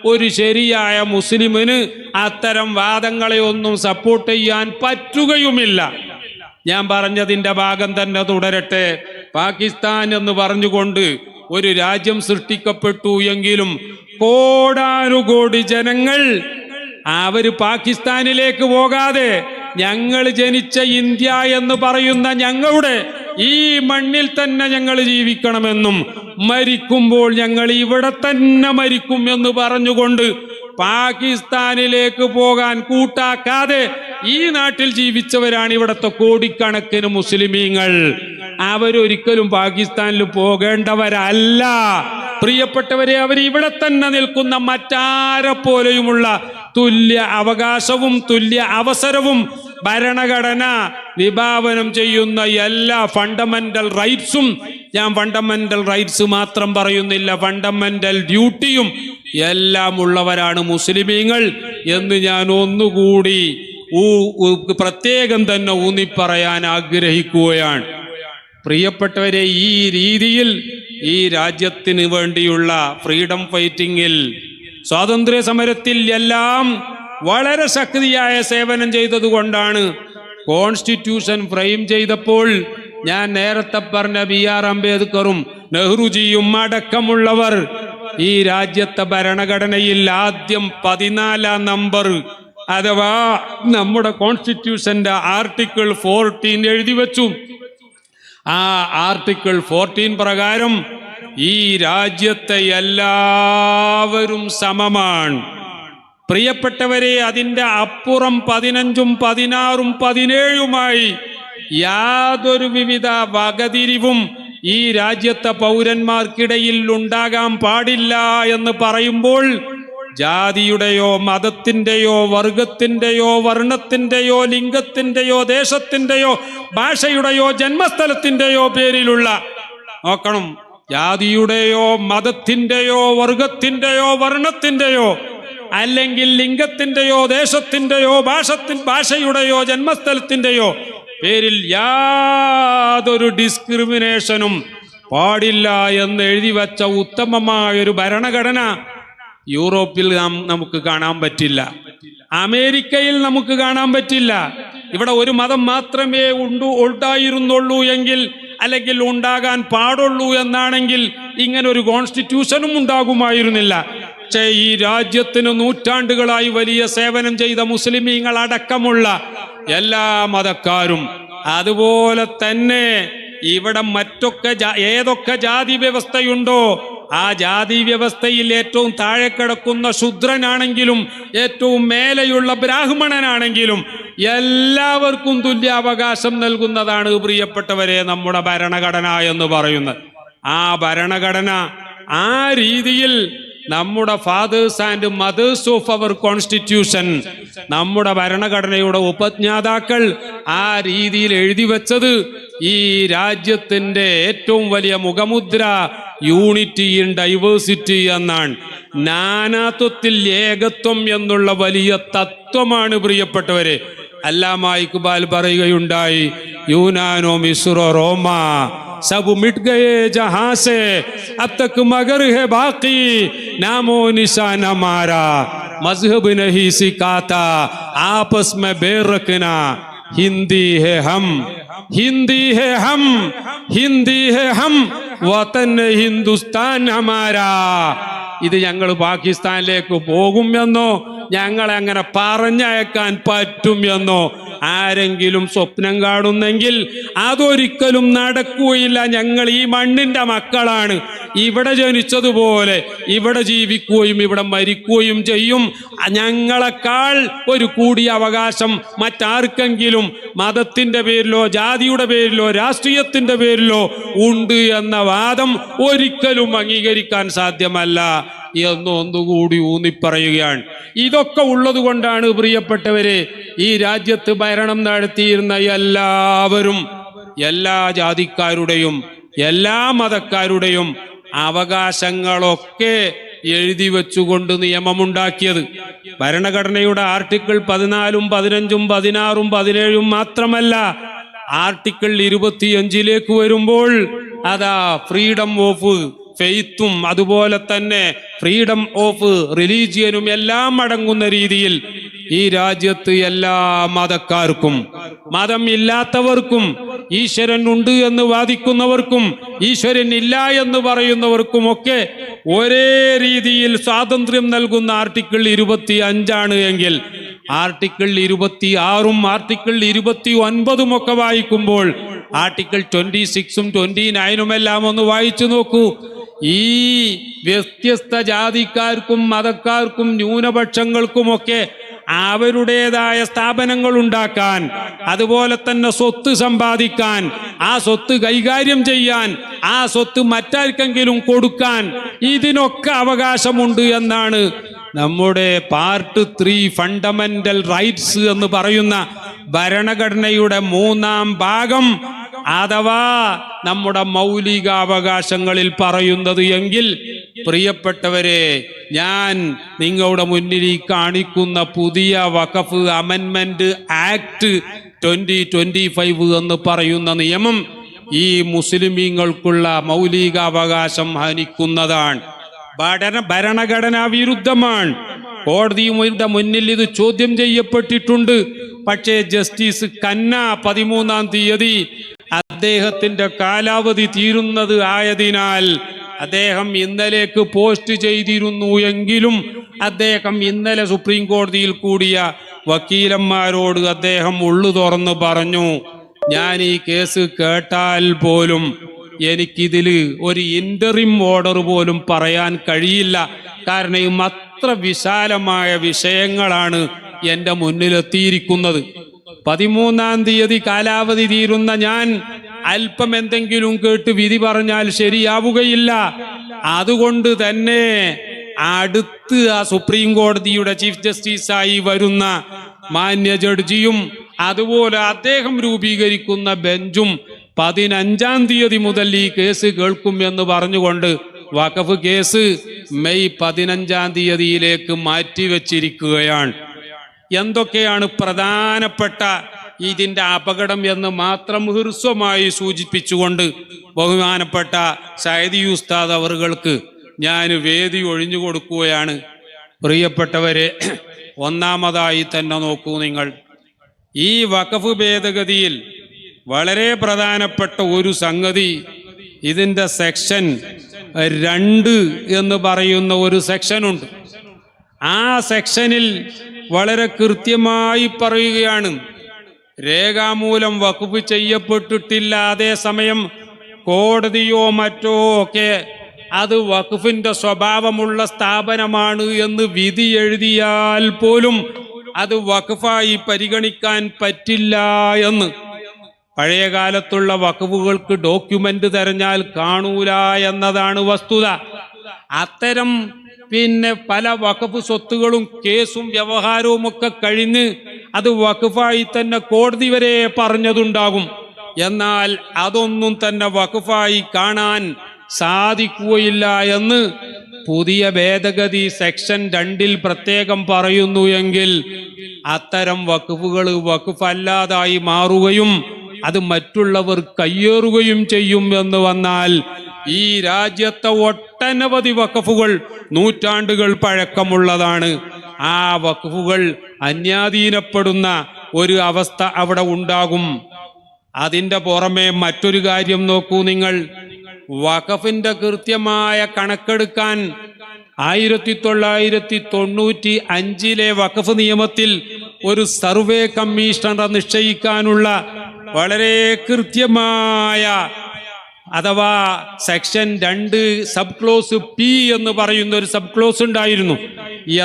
ഒരു ശരിയായ മുസ്ലിമിന് അത്തരം വാദങ്ങളെ ഒന്നും സപ്പോർട്ട് ചെയ്യാൻ പറ്റുകയുമില്ല. ഞാൻ പറഞ്ഞതിൻ്റെ ഭാഗം തന്നെ തുടരട്ടെ. പാകിസ്ഥാൻ എന്ന് പറഞ്ഞുകൊണ്ട് ഒരു രാജ്യം സൃഷ്ടിക്കപ്പെട്ടു എങ്കിലും കോടാനുകോടി ജനങ്ങൾ അവര് പാകിസ്ഥാനിലേക്ക് പോകാതെ ഞങ്ങൾ ജനിച്ച ഇന്ത്യ എന്ന് പറയുന്ന ഞങ്ങളുടെ ഈ മണ്ണിൽ തന്നെ ഞങ്ങൾ ജീവിക്കണമെന്നും മരിക്കുമ്പോൾ ഞങ്ങൾ ഇവിടെ തന്നെ മരിക്കും എന്ന് പറഞ്ഞുകൊണ്ട് പാകിസ്ഥാനിലേക്ക് പോകാൻ കൂട്ടാക്കാതെ ഈ നാട്ടിൽ ജീവിച്ചവരാണ് ഇവിടുത്തെ കോടിക്കണക്കിന് മുസ്ലിമീങ്ങൾ. അവരൊരിക്കലും പാകിസ്ഥാനിൽ പോകേണ്ടവരല്ല. പ്രിയപ്പെട്ടവരെ, അവർ ഇവിടെ തന്നെ നിൽക്കുന്ന മറ്റാരെ പോലെയുമുള്ള തുല്യ അവകാശവും തുല്യ അവസരവും ഭരണഘടന വിഭാവനം ചെയ്യുന്ന എല്ലാ ഫണ്ടമെന്റൽ റൈറ്റ്സും, ഞാൻ ഫണ്ടമെന്റൽ റൈറ്റ്സ് മാത്രം പറയുന്നില്ല, ഫണ്ടമെന്റൽ ഡ്യൂട്ടിയും എല്ലാം ഉള്ളവരാണ് മുസ്ലിമീങ്ങൾ എന്ന് ഞാൻ ഒന്നുകൂടി പ്രത്യേകം തന്നെ ഊന്നിപ്പറയാൻ ആഗ്രഹിക്കുകയാണ്. പ്രിയപ്പെട്ടവരെ, ഈ രീതിയിൽ ഈ രാജ്യത്തിന് വേണ്ടിയുള്ള ഫ്രീഡം ഫൈറ്റിങ്ങിൽ, സ്വാതന്ത്ര്യ സമരത്തിൽ എല്ലാം വളരെ ശക്തിയായ സേവനം ചെയ്തതുകൊണ്ടാണ് കോൺസ്റ്റിറ്റ്യൂഷൻ ഫ്രെയിം ചെയ്തപ്പോൾ ഞാൻ നേരത്തെ പറഞ്ഞ BR അംബേദ്കറും നെഹ്റുജിയും അടക്കമുള്ളവർ ഈ രാജ്യത്തെ ഭരണഘടനയിൽ ആദ്യം 14 നമ്പർ അഥവാ നമ്മുടെ കോൺസ്റ്റിറ്റ്യൂഷന്റെ ആർട്ടിക്കിൾ 14 എഴുതി വെച്ചു. ആ ആർട്ടിക്കിൾ 14 പ്രകാരം ഈ രാജ്യത്തെ എല്ലാവരും സമമാണ്. പ്രിയപ്പെട്ടവരെ, അതിൻ്റെ അപ്പുറം 15ഉം 16ഉം 17ഉമായി യാതൊരു വിവിധ വകതിരിവും ഈ രാജ്യത്തെ പൗരന്മാർക്കിടയിൽ ഉണ്ടാകാൻ പാടില്ല എന്ന് പറയുമ്പോൾ ജാതിയുടെയോ മതത്തിൻ്റെയോ വർഗത്തിൻ്റെയോ വർണ്ണത്തിൻ്റെയോ ലിംഗത്തിൻ്റെയോ ദേശത്തിൻ്റെയോ ഭാഷയുടെയോ ജന്മസ്ഥലത്തിൻ്റെയോ പേരിലുള്ള, നോക്കണം, ജാതിയുടെയോ മതത്തിൻ്റെയോ വർഗത്തിൻ്റെയോ വർണ്ണത്തിൻ്റെയോ അല്ലെങ്കിൽ ലിംഗത്തിൻ്റെയോ ദേശത്തിൻ്റെയോ ഭാഷയുടെയോ ജന്മസ്ഥലത്തിൻ്റെയോ പേരിൽ യാതൊരു ഡിസ്ക്രിമിനേഷനും പാടില്ല എന്ന് എഴുതി വച്ച ഉത്തമമായൊരു ഭരണഘടന യൂറോപ്പിൽ നമുക്ക് കാണാൻ പറ്റില്ല, അമേരിക്കയിൽ നമുക്ക് കാണാൻ പറ്റില്ല. ഇവിടെ ഒരു മതം മാത്രമേ ഉണ്ടായിരുന്നുള്ളൂ എങ്കിൽ, അല്ലെങ്കിൽ ഉണ്ടാകാൻ പാടുള്ളൂ എന്നാണെങ്കിൽ ഇങ്ങനെ ഒരു കോൺസ്റ്റിറ്റ്യൂഷനും ഉണ്ടാകുമായിരുന്നില്ല. പക്ഷേ ഈ രാജ്യത്തിന് നൂറ്റാണ്ടുകളായി വലിയ സേവനം ചെയ്ത മുസ്ലിമീങ്ങൾ അടക്കമുള്ള എല്ലാ മതക്കാരും, അതുപോലെ തന്നെ ഇവിടെ മറ്റൊക്കെ ഏതൊക്കെ ജാതി വ്യവസ്ഥയുണ്ടോ ആ ജാതി വ്യവസ്ഥയിൽ ഏറ്റവും താഴെ കിടക്കുന്ന ശൂദ്രനാണെങ്കിലും ഏറ്റവും മേലെയുള്ള ബ്രാഹ്മണനാണെങ്കിലും എല്ലാവർക്കും തുല്യ അവകാശം നൽകുന്നതാണ് പ്രിയപ്പെട്ടവരെ നമ്മുടെ ഭരണഘടന എന്ന് പറയുന്നത്. ആ ഭരണഘടന ആ രീതിയിൽ നമ്മുടെ fathers and mothers of our constitution, നമ്മുടെ ഭരണഘടനയുടെ ഉപജ്ഞാതാക്കൾ ആ രീതിയിൽ എഴുതി വെച്ചത് ഈ രാജ്യത്തിന്റെ ഏറ്റവും വലിയ മുഖമുദ്ര യൂണിറ്റി ഇൻ ഡൈവേഴ്സിറ്റി എന്നാണ്. നാനാത്വത്തിൽ ഏകത്വം എന്നുള്ള വലിയ തത്വമാണ് പ്രിയപ്പെട്ടവരെ. അല്ലാമ ഇക്ബാൽ പറയുകയുണ്ടായി, യൂനാനോ മിസ്രോ റോമ सब मिट गए जहां से अब तक मगर है बाकी नामो निशान हमारा मजहब नहीं सिखाता आपस में बैर रखना हिंदी है हम हिंदी है हम हिंदी है हम वतन हिंदुस्तान हमारा. ഇത് ഞങ്ങൾ പാകിസ്ഥാനിലേക്ക് പോകുമെന്നോ ഞങ്ങളെ അങ്ങനെ പറഞ്ഞയക്കാൻ പറ്റുമെന്നോ ആരെങ്കിലും സ്വപ്നം കാണുന്നെങ്കിൽ അതൊരിക്കലും നടക്കുകയില്ല. ഞങ്ങൾ ഈ മണ്ണിന്റെ മക്കളാണ്, ഇവിടെ ജനിച്ചതുപോലെ ഇവിടെ ജീവിക്കുകയും ഇവിടെ മരിക്കുകയും ചെയ്യും. ഞങ്ങളെക്കാൾ ഒരു കൂടിയ അവകാശം മറ്റാർക്കെങ്കിലും മതത്തിന്റെ പേരിലോ ജാതിയുടെ പേരിലോ രാഷ്ട്രീയത്തിന്റെ പേരിലോ ഉണ്ട് എന്ന വാദം ഒരിക്കലും അംഗീകരിക്കാൻ സാധ്യമല്ല എന്നൊന്നുകൂടി ഊന്നിപ്പറയുകയാണ്. ഇതൊക്കെ ഉള്ളത് കൊണ്ടാണ് പ്രിയപ്പെട്ടവരെ ഈ രാജ്യത്ത് ഭരണം നടത്തിയിരുന്ന എല്ലാവരും എല്ലാ ജാതിക്കാരുടെയും എല്ലാ മതക്കാരുടെയും അവകാശങ്ങളൊക്കെ എഴുതി വെച്ചുകൊണ്ട് നിയമമുണ്ടാക്കിയത്. ഭരണഘടനയുടെ ആർട്ടിക്കിൾ 14, 15, 16, 17 മാത്രമല്ല, ആർട്ടിക്കിൾ 25 വരുമ്പോൾ അതാ ഫ്രീഡം ഓഫ് ഫെയ്ത്തും അതുപോലെ തന്നെ ഫ്രീഡം ഓഫ് റിലീജിയനും എല്ലാം അടങ്ങുന്ന രീതിയിൽ ഈ രാജ്യത്ത് എല്ലാ മതക്കാർക്കും, മതം ഇല്ലാത്തവർക്കും, ഈശ്വരൻ ഉണ്ട് എന്ന് വാദിക്കുന്നവർക്കും ഈശ്വരൻ ഇല്ല എന്ന് പറയുന്നവർക്കുമൊക്കെ ഒരേ രീതിയിൽ സ്വാതന്ത്ര്യം നൽകുന്ന ആർട്ടിക്കിൾ 25 എങ്കിൽ ആർട്ടിക്കിൾ 26 ആർട്ടിക്കിൾ 29 ഒക്കെ വായിക്കുമ്പോൾ ആർട്ടിക്കിൾ 26 29 എല്ലാം ഒന്ന് വായിച്ചു നോക്കൂ. ഈ വ്യത്യസ്ത ജാതിക്കാർക്കും മതക്കാർക്കും ന്യൂനപക്ഷങ്ങൾക്കുമൊക്കെ അവരുടേതായ സ്ഥാപനങ്ങൾ ഉണ്ടാക്കാൻ, അതുപോലെ തന്നെ സ്വത്ത് സമ്പാദിക്കാൻ, ആ സ്വത്ത് കൈകാര്യം ചെയ്യാൻ, ആ സ്വത്ത് മറ്റാർക്കെങ്കിലും കൊടുക്കാൻ, ഇതിനൊക്കെ അവകാശമുണ്ട് എന്നാണ് നമ്മുടെ പാർട്ട് 3 ഫണ്ടമെന്റൽ റൈറ്റ്സ് എന്ന് പറയുന്ന ഭരണഘടനയുടെ 3-ാം ഭാഗം അഥവാ നമ്മുടെ മൗലികാവകാശങ്ങളിൽ പറയുന്നത് എങ്കിൽ, പ്രിയപ്പെട്ടവരെ, ഞാൻ നിങ്ങളുടെ മുന്നിൽ ഈ കാണിക്കുന്ന പുതിയ വഖഫ് അമെൻമെന്റ് ആക്ട് 2025 എന്ന് പറയുന്ന നിയമം ഈ മുസ്ലിമീങ്ങൾക്കുള്ള മൗലികാവകാശം ഹനിക്കുന്നതാണ്. ഭരണഘടനാ വിരുദ്ധമാണ്. കോടതിയുടെ മുന്നിൽ ഇത് ചോദ്യം ചെയ്യപ്പെട്ടിട്ടുണ്ട്. പക്ഷേ ജസ്റ്റിസ് ഖന്ന 13-ാം തീയതി അദ്ദേഹത്തിന്റെ കാലാവധി തീരുന്നത് ആയതിനാൽ അദ്ദേഹം ഇന്നലേക്ക് പോസ്റ്റ് ചെയ്തിരുന്നു എങ്കിലും അദ്ദേഹം ഇന്നലെ സുപ്രീം കോടതിയിൽ കൂടിയ വക്കീലന്മാരോട് അദ്ദേഹം ഉള്ളു തുറന്ന് പറഞ്ഞു, ഞാൻ ഈ കേസ് കേട്ടാൽ പോലും എനിക്കിതിൽ ഒരു ഇന്ററിം ഓർഡർ പോലും പറയാൻ കഴിയില്ല. കാരണം അത്ര വിശാലമായ വിഷയങ്ങളാണ് എൻ്റെ മുന്നിലെത്തിയിരിക്കുന്നത്. 13-ാം തീയതി കാലാവധി തീരുന്ന ഞാൻ അല്പം എന്തെങ്കിലും കേട്ട് വിധി പറഞ്ഞാൽ ശരിയാവുകയില്ല. അതുകൊണ്ട് തന്നെ അടുത്ത് ആ സുപ്രീം കോടതിയുടെ ചീഫ് ജസ്റ്റിസായി വരുന്ന മാന്യ ജഡ്ജിയും അതുപോലെ അദ്ദേഹം രൂപീകരിക്കുന്ന ബെഞ്ചും 15-ാം തീയതി മുതൽ ഈ കേസ് കേൾക്കും എന്ന് പറഞ്ഞുകൊണ്ട് വഖഫ് കേസ് മെയ് 15-ാം തീയതിയിലേക്ക് മാറ്റിവെച്ചിരിക്കുകയാണ്. എന്തൊക്കെയാണ് പ്രധാനപ്പെട്ട ഇതിൻ്റെ അപകടം എന്ന് മാത്രം ഹ്രസ്വമായി സൂചിപ്പിച്ചുകൊണ്ട് ബഹുമാനപ്പെട്ട സയ്യിദി ഉസ്താദ് അവറുകൾക്ക് ഞാൻ വേദി ഒഴിഞ്ഞു കൊടുക്കുകയാണ്. പ്രിയപ്പെട്ടവരെ, ഒന്നാമതായി തന്നെ നോക്കൂ നിങ്ങൾ, ഈ വഖഫ് ഭേദഗതിയിൽ വളരെ പ്രധാനപ്പെട്ട ഒരു സംഗതി, ഇതിൻ്റെ സെക്ഷൻ 2 എന്ന് പറയുന്ന ഒരു സെക്ഷനുണ്ട്. ആ സെക്ഷനിൽ വളരെ കൃത്യമായി പറയുകയാണ്, രേഖാമൂലം വഖഫ് ചെയ്യപ്പെട്ടിട്ടില്ല, അതേസമയം കോടതിയോ മറ്റോ ഒക്കെ അത് വഖഫിന്റെ സ്വഭാവമുള്ള സ്ഥാപനമാണ് എന്ന് വിധി എഴുതിയാൽ പോലും അത് വഖഫായി പരിഗണിക്കാൻ പറ്റില്ല എന്ന്. പഴയ കാലത്തുള്ള വഖഫുകൾക്ക് ഡോക്യുമെന്റ് തെരഞ്ഞാൽ കാണൂല എന്നതാണ് വസ്തുത. അത്തരം പല വഖഫ് സ്വത്തുകളും കേസും വ്യവഹാരവും ഒക്കെ കഴിഞ്ഞ് അത് വഖഫായി തന്നെ കോടതി വരെ പറഞ്ഞതുണ്ടാകും. എന്നാൽ അതൊന്നും തന്നെ വഖഫായി കാണാൻ സാധിക്കുകയില്ല എന്ന് പുതിയ ഭേദഗതി സെക്ഷൻ 2 പ്രത്യേകം പറയുന്നു എങ്കിൽ അത്തരം വഖഫുകൾ വഖഫല്ലാതായി മാറുകയും അത് മറ്റുള്ളവർ കയ്യേറുകയും ചെയ്യും എന്ന് വന്നാൽ ഈ രാജ്യത്തെ ഒട്ടനവധി വഖഫുകൾ നൂറ്റാണ്ടുകൾ പഴക്കമുള്ളതാണ്. ആ വഖഫുകൾ അന്യാധീനപ്പെടുന്ന ഒരു അവസ്ഥ അവിടെ ഉണ്ടാകും. അതിൻ്റെ പുറമെ മറ്റൊരു കാര്യം നോക്കൂ നിങ്ങൾ, വഖഫിന്റെ കൃത്യമായ കണക്കെടുക്കാൻ 1995 വഖഫ് നിയമത്തിൽ ഒരു സർവേ കമ്മീഷണറെ നിശ്ചയിക്കാനുള്ള വളരെ കൃത്യമായ അഥവാ സെക്ഷൻ 2 സബ് ക്ലോസ് പി എന്ന് പറയുന്ന ഒരു സബ് ക്ലോസ് ഉണ്ടായിരുന്നു.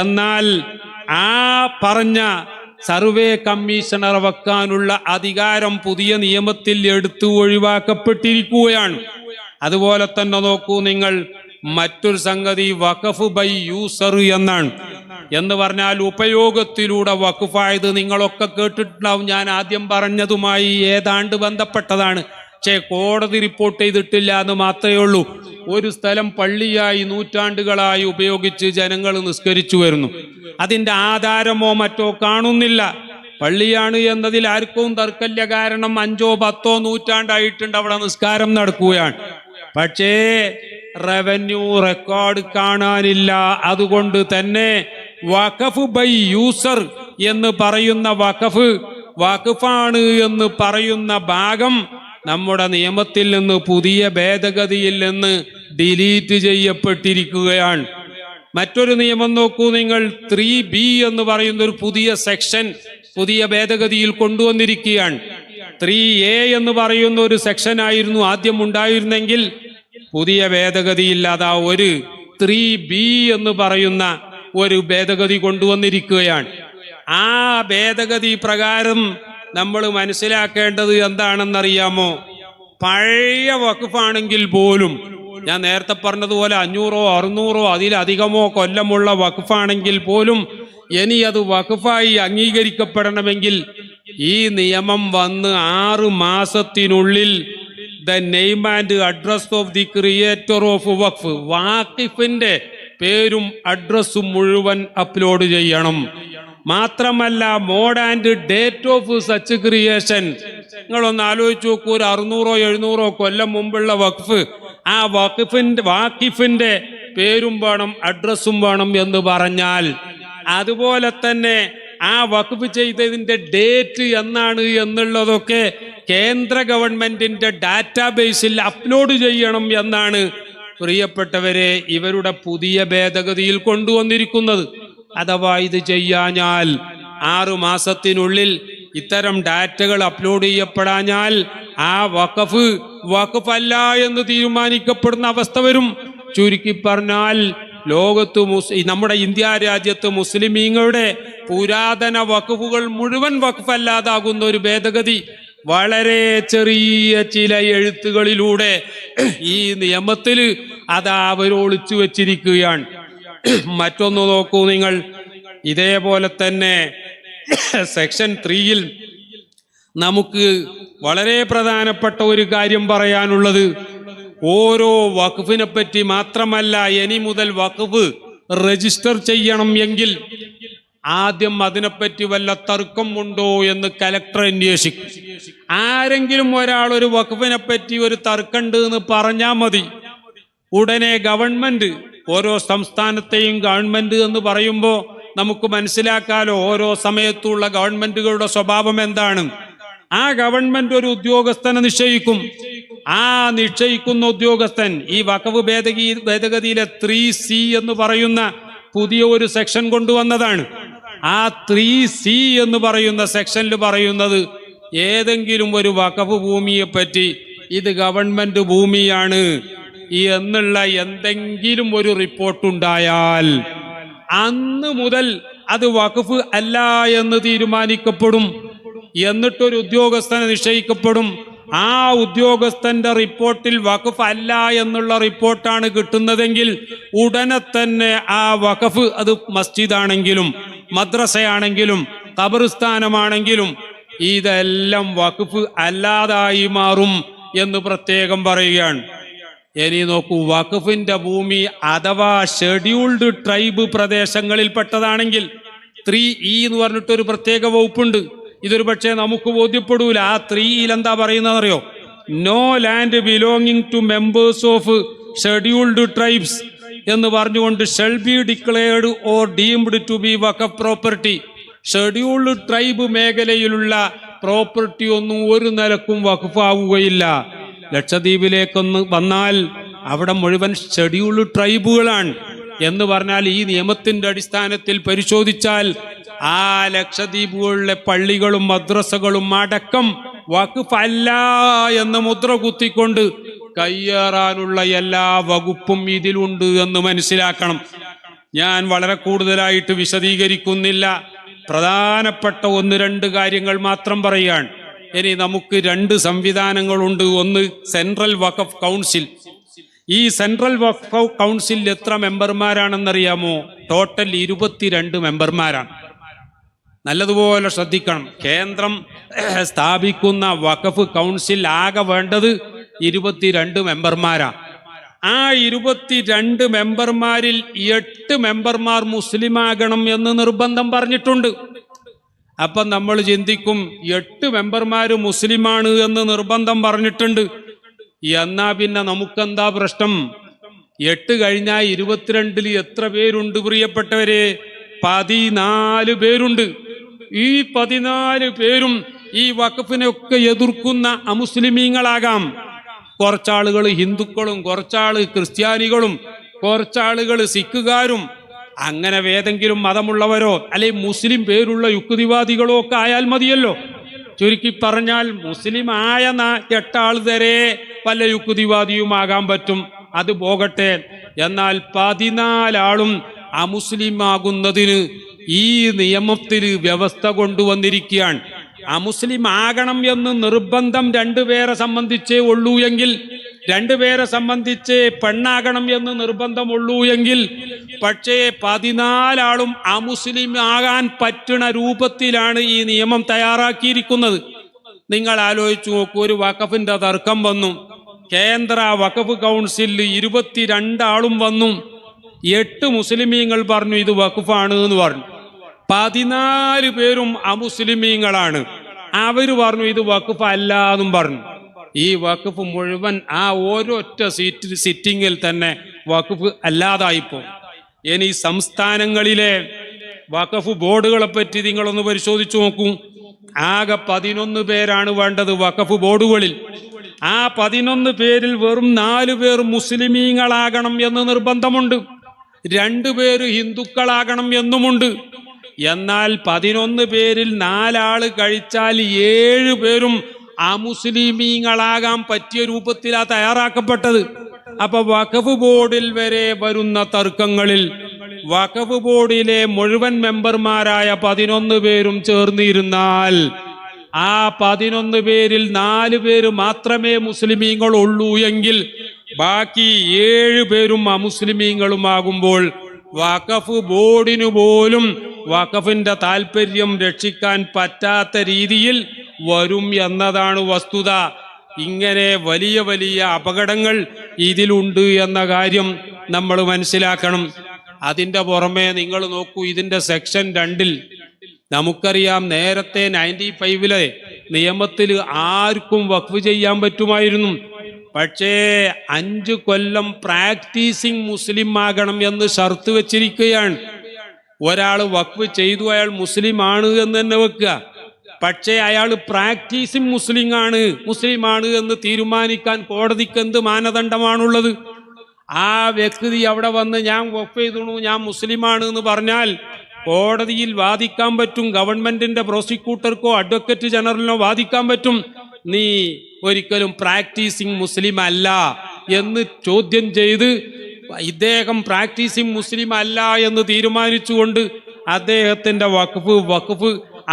എന്നാൽ ആ പറഞ്ഞ സർവേ കമ്മീഷണർ വെക്കാനുള്ള അധികാരം പുതിയ നിയമത്തിൽ എടുത്തു ഒഴിവാക്കപ്പെട്ടിരിക്കുകയാണ്. അതുപോലെ തന്നെ നോക്കൂ നിങ്ങൾ, മറ്റൊരു സംഗതി വഖഫ് ബൈ യൂസർ എന്നാണ്. എന്ന് പറഞ്ഞാൽ ഉപയോഗത്തിലൂടെ വഖഫായത് നിങ്ങളൊക്കെ കേട്ടിട്ടുണ്ടാവും. ഞാൻ ആദ്യം പറഞ്ഞതുമായി ഏതാണ്ട് ബന്ധപ്പെട്ടതാണ്. പക്ഷേ കോടതി റിപ്പോർട്ട് ചെയ്തിട്ടില്ല എന്ന് മാത്രമേ ഉള്ളൂ. ഒരു സ്ഥലം പള്ളിയായി നൂറ്റാണ്ടുകളായി ഉപയോഗിച്ച് ജനങ്ങൾ നിസ്കരിച്ചു വരുന്നു. അതിൻ്റെ ആധാരമോ മറ്റോ കാണുന്നില്ല. പള്ളിയാണ് എന്നതിൽ ആർക്കും തർക്കമില്ല. കാരണം 5ഓ 10ഓ നൂറ്റാണ്ടായിട്ടുണ്ട് അവിടെ നിസ്കാരം നടക്കുകയാണ്. പക്ഷേ റവന്യൂ റെക്കോർഡ് കാണാനില്ല. അതുകൊണ്ട് തന്നെ വഖഫ് ബൈ യൂസർ എന്ന് പറയുന്ന വഖഫാണ് എന്ന് പറയുന്ന ഭാഗം നമ്മുടെ നിയമത്തിൽ നിന്ന് പുതിയ ഭേദഗതിയിൽ നിന്ന് ഡിലീറ്റ് ചെയ്യപ്പെട്ടിരിക്കുകയാണ്. മറ്റൊരു നിയമം നോക്കൂ നിങ്ങൾ. 3B എന്ന് പറയുന്ന ഒരു പുതിയ സെക്ഷൻ പുതിയ ഭേദഗതിയിൽ കൊണ്ടുവന്നിരിക്കുകയാണ്. 3A എന്ന് പറയുന്ന ഒരു സെക്ഷൻ ആയിരുന്നു ആദ്യം ഉണ്ടായിരുന്നെങ്കിൽ പുതിയ ഭേദഗതിയിൽ അതാ ഒരു 3B എന്ന് പറയുന്ന ഒരു ഭേദഗതി കൊണ്ടുവന്നിരിക്കുകയാണ്. ആ ഭേദഗതി പ്രകാരം നമ്മൾ മനസ്സിലാക്കേണ്ടത് എന്താണെന്നറിയാമോ? പഴയ വഖഫാണെങ്കിൽ പോലും, ഞാൻ നേരത്തെ പറഞ്ഞതുപോലെ 500ഓ 600ഓ അതിലധികമോ കൊല്ലമുള്ള വഖഫാണെങ്കിൽ പോലും ഇനി അത് വഖഫായി അംഗീകരിക്കപ്പെടണമെങ്കിൽ ഈ നിയമം വന്ന് 6 മാസത്തിനുള്ളിൽ the name and address of the creator of waqf, വാഖിഫിന്റെ പേരും അഡ്രസ്സും മുഴുവൻ അപ്ലോഡ് ചെയ്യണം. മാത്രമല്ല mode and date of such creation. നിങ്ങളൊന്ന് ആലോചിച്ച് നോക്കൂ. ഒരു 600ഓ 700ഓ കൊല്ലം മുമ്പുള്ള വഖഫ്, ആ വാഖിഫിന്റെ പേരും വേണം അഡ്രസ്സും വേണം എന്ന് പറഞ്ഞാൽ, അതുപോലെ തന്നെ ആ വഖഫ് ചെയ്തതിന്റെ ഡേറ്റ് എന്നാണ് എന്നുള്ളതൊക്കെ കേന്ദ്ര ഗവൺമെന്റിന്റെ ഡാറ്റാബേസിൽ അപ്ലോഡ് ചെയ്യണം എന്നാണ് പ്രിയപ്പെട്ടവരെ ഇവരുടെ പുതിയ ഭേദഗതിയിൽ കൊണ്ടുവന്നിരിക്കുന്നത്. അഥവാ ഇത് ചെയ്യാഞ്ഞാൽ 6 മാസത്തിനുള്ളിൽ ഇത്തരം ഡാറ്റകൾ അപ്ലോഡ് ചെയ്യപ്പെടാഞ്ഞാൽ ആ വഖഫ് അല്ല എന്ന് തീരുമാനിക്കപ്പെടുന്ന അവസ്ഥ വരും. ചുരുക്കി പറഞ്ഞാൽ ലോകത്ത് നമ്മുടെ ഇന്ത്യ രാജ്യത്ത് മുസ്ലിമീങ്ങളുടെ പുരാതന വഖഫുകൾ മുഴുവൻ വഖഫല്ലാതാകുന്ന ഒരു ഭേദഗതി വളരെ ചെറിയ ചില എഴുത്തുകളിലൂടെ ഈ നിയമത്തിൽ അത് അവർ ഒളിച്ചു വെച്ചിരിക്കുകയാണ്. മറ്റൊന്ന് നോക്കൂ നിങ്ങൾ. ഇതേപോലെ തന്നെ സെക്ഷൻ 3യിൽ നമുക്ക് വളരെ പ്രധാനപ്പെട്ട ഒരു കാര്യം പറയാനുള്ളത്, ഓരോ വഖഫിനെ പറ്റി മാത്രമല്ല, ഇനി മുതൽ വഖഫ് രജിസ്റ്റർ ചെയ്യണം എങ്കിൽ ആദ്യം അതിനെപ്പറ്റി വല്ല തർക്കം ഉണ്ടോ എന്ന് കലക്ടർ അന്വേഷിക്കും. ആരെങ്കിലും ഒരാൾ ഒരു വഖഫിനെ പറ്റി ഒരു തർക്കമുണ്ട് എന്ന് പറഞ്ഞാൽ മതി, ഉടനെ ഗവൺമെന്റ്, ഓരോ സംസ്ഥാനത്തെയും ഗവൺമെന്റ് എന്ന് പറയുമ്പോൾ നമുക്ക് മനസ്സിലാക്കാലോ ഓരോ സമയത്തുള്ള ഗവൺമെന്റുകളുടെ സ്വഭാവം എന്താണ്. ആ ഗവൺമെന്റ് ഒരു ഉദ്യോഗസ്ഥനെ നിശ്ചയിക്കും. ആ നിശ്ചയിക്കുന്ന ഉദ്യോഗസ്ഥൻ ഈ വഖഫ് ഭേദഗതിയിലെ 3C എന്ന് പറയുന്ന പുതിയ ഒരു സെക്ഷൻ കൊണ്ടുവന്നതാണ്. ആ 3C എന്ന് പറയുന്ന സെക്ഷനിൽ പറയുന്നത്, ഏതെങ്കിലും ഒരു വഖഫ് ഭൂമിയെ പറ്റി ഇത് ഗവൺമെന്റ് ഭൂമിയാണ് എന്നുള്ള എന്തെങ്കിലും ഒരു റിപ്പോർട്ടുണ്ടായാൽ അന്ന് മുതൽ അത് വഖഫ് അല്ല എന്ന് തീരുമാനിക്കപ്പെടും. എന്നിട്ടൊരു ഉദ്യോഗസ്ഥനെ നിശ്ചയിക്കപ്പെടും. ആ ഉദ്യോഗസ്ഥന്റെ റിപ്പോർട്ടിൽ വഖഫ് അല്ല എന്നുള്ള റിപ്പോർട്ടാണ് കിട്ടുന്നതെങ്കിൽ ഉടനെ തന്നെ ആ വഖഫ്, അത് മസ്ജിദാണെങ്കിലും മദ്രസയാണെങ്കിലും ഖബർസ്ഥാനമാണെങ്കിലും ഇതെല്ലാം വഖഫ് അല്ലാതായി മാറും എന്ന് പ്രത്യേകം പറയുകയാണ്. ഇനി നോക്കൂ, വഖഫിന്റെ ഭൂമി അഥവാ ഷെഡ്യൂൾഡ് ട്രൈബ് പ്രദേശങ്ങളിൽപ്പെട്ടതാണെങ്കിൽ 3E എന്ന് പറഞ്ഞിട്ടൊരു പ്രത്യേക വകുപ്പുണ്ട്. ഇതൊരു പക്ഷേ നമുക്ക് ബോധ്യപ്പെടൂല. ആ 3യിൽ എന്താ പറയുന്നതെന്നറിയോ? No land belonging to members of scheduled tribes എന്ന് പറഞ്ഞുകൊണ്ട് shall be declared or deemed to be waqf property. Scheduled tribe മേഖലയിലുള്ള പ്രോപ്പർട്ടി ഒന്നും ഒരു നിലക്കും വഖഫാവുകയില്ല. ലക്ഷദ്വീപിലേക്കൊന്ന് വന്നാൽ അവിടെ മുഴുവൻ ഷെഡ്യൂൾഡ് ട്രൈബുകളാണ് എന്ന് പറഞ്ഞാൽ ഈ നിയമത്തിന്റെ അടിസ്ഥാനത്തിൽ പരിശോധിച്ചാൽ ആ ലക്ഷദ്വീപുകളിലെ പള്ളികളും മദ്രസകളും അടക്കം വഖഫ് അല്ല എന്ന് മുദ്ര കുത്തിക്കൊണ്ട് കയ്യേറാനുള്ള എല്ലാ വകുപ്പും ഇതിലുണ്ട് എന്ന് മനസ്സിലാക്കണം. ഞാൻ വളരെ കൂടുതലായിട്ട് വിശദീകരിക്കുന്നില്ല. പ്രധാനപ്പെട്ട 1-2 കാര്യങ്ങൾ മാത്രം പറയുകയാണ്. ഇനി നമുക്ക് 2 സംവിധാനങ്ങളുണ്ട്. ഒന്ന് സെൻട്രൽ വഖഫ് കൗൺസിൽ. ഈ സെൻട്രൽ വഖഫ് കൗൺസിൽ എത്ര മെമ്പർമാരാണെന്നറിയാമോ? ടോട്ടൽ 22 മെമ്പർമാരാണ്. നല്ലതുപോലെ ശ്രദ്ധിക്കണം. കേന്ദ്രം സ്ഥാപിക്കുന്ന വഖഫ് കൗൺസിൽ ആകെ വേണ്ടത് 22 മെമ്പർമാരാ. ആ 22 മെമ്പർമാരിൽ 8 മെമ്പർമാർ മുസ്ലിമാകണം എന്ന് നിർബന്ധം പറഞ്ഞിട്ടുണ്ട്. അപ്പം നമ്മൾ ചിന്തിക്കും 8 മെമ്പർമാർ മുസ്ലിമാണ് എന്ന് നിർബന്ധം പറഞ്ഞിട്ടുണ്ട്, എന്നാ പിന്നെ നമുക്കെന്താ പ്രശ്നം? 8 കഴിഞ്ഞാൽ 22-ൽ എത്ര പേരുണ്ട് പ്രിയപ്പെട്ടവരെ? 14 പേരുണ്ട്. ഈ 14 പേരും ഈ വഖഫിനൊക്കെ എതിർക്കുന്ന അമുസ്ലിമീങ്ങളാകാം. കുറച്ചാളുകൾ ഹിന്ദുക്കളും, കുറച്ചാള് ക്രിസ്ത്യാനികളും, കുറച്ചാളുകൾ സിഖുകാരും, അങ്ങനെ ഏതെങ്കിലും മതമുള്ളവരോ അല്ലെ മുസ്ലിം പേരുള്ള യുക്തിവാദികളോ ഒക്കെ ആയാൽ മതിയല്ലോ. ചുരുക്കി പറഞ്ഞാൽ മുസ്ലിം ആയ 8 ആൾ വരെ പല യുക്തിവാദിയുമാകാൻ പറ്റും, അത് പോകട്ടെ. എന്നാൽ 14 ആളും അമുസ്ലിമാകുന്നതിന് ഈ നിയമത്തിൽ വ്യവസ്ഥ കൊണ്ടുവന്നിരിക്കുകയാണ്. അമുസ്ലിം ആകണം എന്ന് നിർബന്ധം 2 പേരെ സംബന്ധിച്ചേ ഉള്ളൂ എങ്കിൽ, 2 പേരെ സംബന്ധിച്ച് പെണ്ണാകണം എന്ന് നിർബന്ധമുള്ളൂ എങ്കിൽ, പക്ഷേ 14 ആളും അമുസ്ലിം ആകാൻ പറ്റുന്ന രൂപത്തിലാണ് ഈ നിയമം തയ്യാറാക്കിയിരിക്കുന്നത്. നിങ്ങൾ ആലോചിച്ചു നോക്കൂ, ഒരു വഖഫിന്റെ തർക്കം വന്നു, കേന്ദ്ര വഖഫ് കൗൺസിലിൽ 22 ആളും വന്നു, 8 മുസ്ലിമീങ്ങൾ പറഞ്ഞു ഇത് വഖഫാണ് എന്ന് പറഞ്ഞു. 14 പേരും അമുസ്ലിമീങ്ങളാണ്, അവര് പറഞ്ഞു ഇത് വഖഫ് അല്ല എന്നും പറഞ്ഞു. ഈ വഖഫ് മുഴുവൻ ആ ഓരോറ്റ സിറ്റിങ്ങിൽ തന്നെ വഖഫ് അല്ലാതായിപ്പോ. ഇനി സംസ്ഥാനങ്ങളിലെ വഖഫ് ബോർഡുകളെ പറ്റി നിങ്ങളൊന്ന് പരിശോധിച്ചു നോക്കൂ. ആകെ 11 പേരാണ് വേണ്ടത് വഖഫ് ബോർഡുകളിൽ. ആ 11 പേരിൽ വെറും 4 പേർ മുസ്ലിമീങ്ങളാകണം എന്ന് നിർബന്ധമുണ്ട്, 2 പേര് ഹിന്ദുക്കളാകണം എന്നുമുണ്ട്. എന്നാൽ 11 പേരിൽ 4 ആള് കഴിച്ചാൽ 7 പേരും അമുസ്ലിമീങ്ങളാകാൻ പറ്റിയ രൂപത്തിലാ തയ്യാറാക്കപ്പെട്ടത്. അപ്പൊ വഖഫ് ബോർഡിൽ വരെ വരുന്ന തർക്കങ്ങളിൽ വഖഫ് ബോർഡിലെ മുഴുവൻ മെമ്പർമാരായ 11 പേരും ചേർന്നിരുന്നാൽ ആ 11 പേരിൽ 4 പേര് മാത്രമേ മുസ്ലിമീങ്ങൾ ഉള്ളൂ എങ്കിൽ ബാക്കി 7 പേരും അമുസ്ലിമീങ്ങളുമാകുമ്പോൾ വഖഫ് ബോർഡിനു പോലും വഖഫിന്റെ താല്പര്യം രക്ഷിക്കാൻ പറ്റാത്ത രീതിയിൽ വരും എന്നതാണ് വസ്തുത. ഇങ്ങനെ വലിയ വലിയ അപകടങ്ങൾ ഇതിലുണ്ട് എന്ന കാര്യം നമ്മൾ മനസ്സിലാക്കണം. അതിൻ്റെ പുറമെ നിങ്ങൾ നോക്കൂ, ഇതിന്റെ സെക്ഷൻ 2-ൽ നമുക്കറിയാം, നേരത്തെ 95-ലെ നിയമത്തിൽ ആർക്കും വഖഫ് ചെയ്യാൻ പറ്റുമായിരുന്നു. പക്ഷേ 5 കൊല്ലം പ്രാക്ടീസിങ് മുസ്ലിം ആകണം എന്ന് ഷർത്ത് വെച്ചിരിക്കുകയാണ്. ഒരാൾ വഖഫ് ചെയ്തു, അയാൾ മുസ്ലിം ആണ് എന്ന് തന്നെ വെക്കുക, പക്ഷേ അയാൾ പ്രാക്ടീസിങ് മുസ്ലിമാണ് എന്ന് തീരുമാനിക്കാൻ കോടതിക്ക് എന്ത് മാനദണ്ഡമാണുള്ളത്? ആ വ്യക്തി അവിടെ വന്ന് ഞാൻ വഖഫ് ചെയ്തു, ഞാൻ മുസ്ലിമാണ് എന്ന് പറഞ്ഞാൽ കോടതിയിൽ വാദിക്കാൻ പറ്റും, ഗവൺമെന്റിന്റെ പ്രോസിക്യൂട്ടർക്കോ അഡ്വക്കേറ്റ് ജനറലിനോ വാദിക്കാൻ പറ്റും, നീ ഒരിക്കലും പ്രാക്ടീസിങ് മുസ്ലിം അല്ല എന്ന് ചോദ്യം ചെയ്ത് ഇദ്ദേഹം പ്രാക്ടീസിങ് മുസ്ലിം അല്ല എന്ന് തീരുമാനിച്ചുകൊണ്ട് അദ്ദേഹത്തിന്റെ വഖഫ്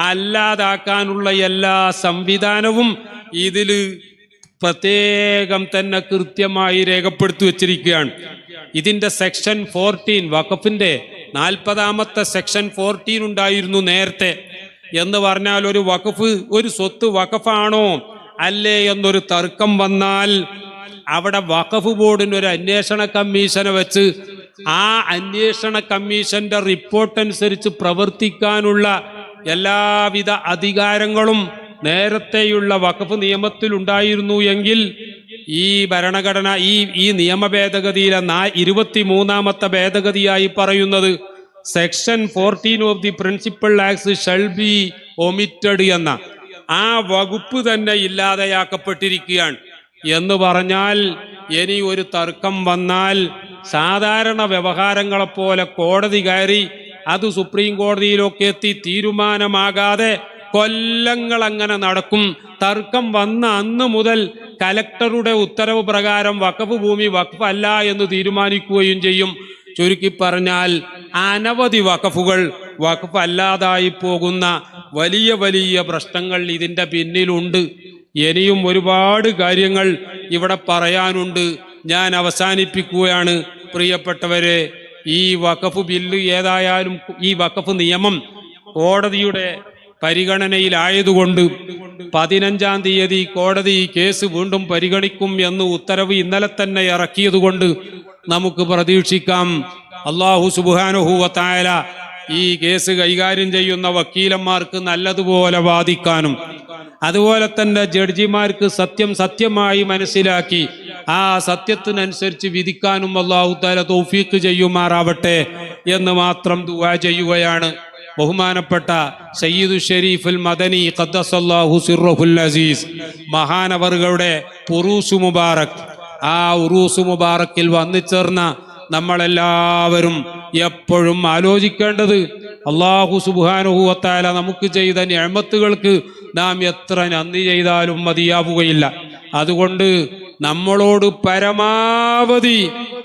അല്ലാതാക്കാനുള്ള എല്ലാ സംവിധാനവും ഇതിൽ പ്രത്യേകം തന്നെ കൃത്യമായി രേഖപ്പെടുത്തി വച്ചിരിക്കുകയാണ്. ഇതിന്റെ സെക്ഷൻ 14, വഖഫിന്റെ 40-ാമത്തെ സെക്ഷൻ 14 ഉണ്ടായിരുന്നു നേരത്തെ. എന്ന് പറഞ്ഞാൽ ഒരു സ്വത്ത് വഖഫാണോ അല്ലേ എന്നൊരു തർക്കം വന്നാൽ അവിടെ വഖഫ് ബോർഡിന് ഒരു അന്വേഷണ കമ്മീഷനെ വെച്ച് ആ അന്വേഷണ കമ്മീഷന്റെ റിപ്പോർട്ട് അനുസരിച്ച് പ്രവർത്തിക്കാനുള്ള എല്ലാവിധ അധികാരങ്ങളും നേരത്തെയുള്ള വഖഫ് നിയമത്തിൽ ഉണ്ടായിരുന്നു എങ്കിൽ ഈ ഭരണഘടന ഈ നിയമ ഭേദഗതിയിലെ 23-ാമത്തെ ഭേദഗതിയായി പറയുന്നത് section 14 of the principal acts shall B omitted എന്ന ആ വകുപ്പ് തന്നെ ഇല്ലാതെയാക്കപ്പെട്ടിരിക്കുകയാണ്. എന്ന് പറഞ്ഞാൽ ഇനി ഒരു തർക്കം വന്നാൽ സാധാരണ വ്യവഹാരങ്ങളെപ്പോലെ കോടതി കയറി അത് സുപ്രീം കോടതിയിലൊക്കെ എത്തി തീരുമാനമാകാതെ കൊല്ലങ്ങൾ അങ്ങനെ നടക്കും. തർക്കം വന്ന അന്ന് മുതൽ കലക്ടറുടെ ഉത്തരവ് പ്രകാരം വഖഫ് ഭൂമി വഖഫ് അല്ല എന്ന് തീരുമാനിക്കുകയും ചെയ്യും. ചുരുക്കി പറഞ്ഞാൽ അനവധി വഖഫുകൾ വഖഫ് അല്ലാതായി പോകുന്ന വലിയ വലിയ പ്രശ്നങ്ങൾ ഇതിന്റെ പിന്നിലുണ്ട്. ഇനിയും ഒരുപാട് കാര്യങ്ങൾ ഇവിടെ പറയാനുണ്ട്. ഞാൻ അവസാനിപ്പിക്കുകയാണ് പ്രിയപ്പെട്ടവരെ. ഈ വഖഫ് ബില്ല് ഏതായാലും ഈ വഖഫ് നിയമം കോടതിയുടെ പരിഗണനയിലായതുകൊണ്ട് 15-ാം തീയതി കോടതി കേസ് വീണ്ടും പരിഗണിക്കും എന്ന് ഉത്തരവ് ഇന്നലെ തന്നെ ഇറക്കിയതുകൊണ്ട് നമുക്ക് പ്രതീക്ഷിക്കാം അല്ലാഹു സുബ്ഹാനഹു വ തആല ഈ കേസ് കൈകാര്യം ചെയ്യുന്ന വക്കീലന്മാർക്ക് നല്ലതുപോലെ വാദിക്കാനും അതുപോലെ തന്നെ ജഡ്ജിമാർക്ക് സത്യം സത്യമായി മനസ്സിലാക്കി ആ സത്യത്തിനനുസരിച്ച് വിധിക്കാനും അല്ലാഹു തആല തൗഫീഖ് ചെയ്യുമാറാവട്ടെ എന്ന് മാത്രം ദുആ ചെയ്യുകയാണ്. ബഹുമാനപ്പെട്ട സയ്യിദു ഷരീഫുൽ മദനി ഖദ്ദസല്ലാഹു സിർറഹുൽ അസീസ് മഹാനവറുകളുടെ ഉറൂസ് മുബാറക്, ആ ഉറൂസ് മുബാറക്കിൽ വന്നു ചേർന്ന നമ്മളെല്ലാവരും എപ്പോഴും ആലോചിക്കേണ്ടത് അല്ലാഹു സുബ്ഹാനഹു വ തആല നമുക്ക് ചെയ്ത നിഅമത്തുകൾക്ക് നാം എത്ര നന്ദി ചെയ്താലും മതിയാവുകയില്ല. അതുകൊണ്ട് നമ്മളോട് പരമാവധി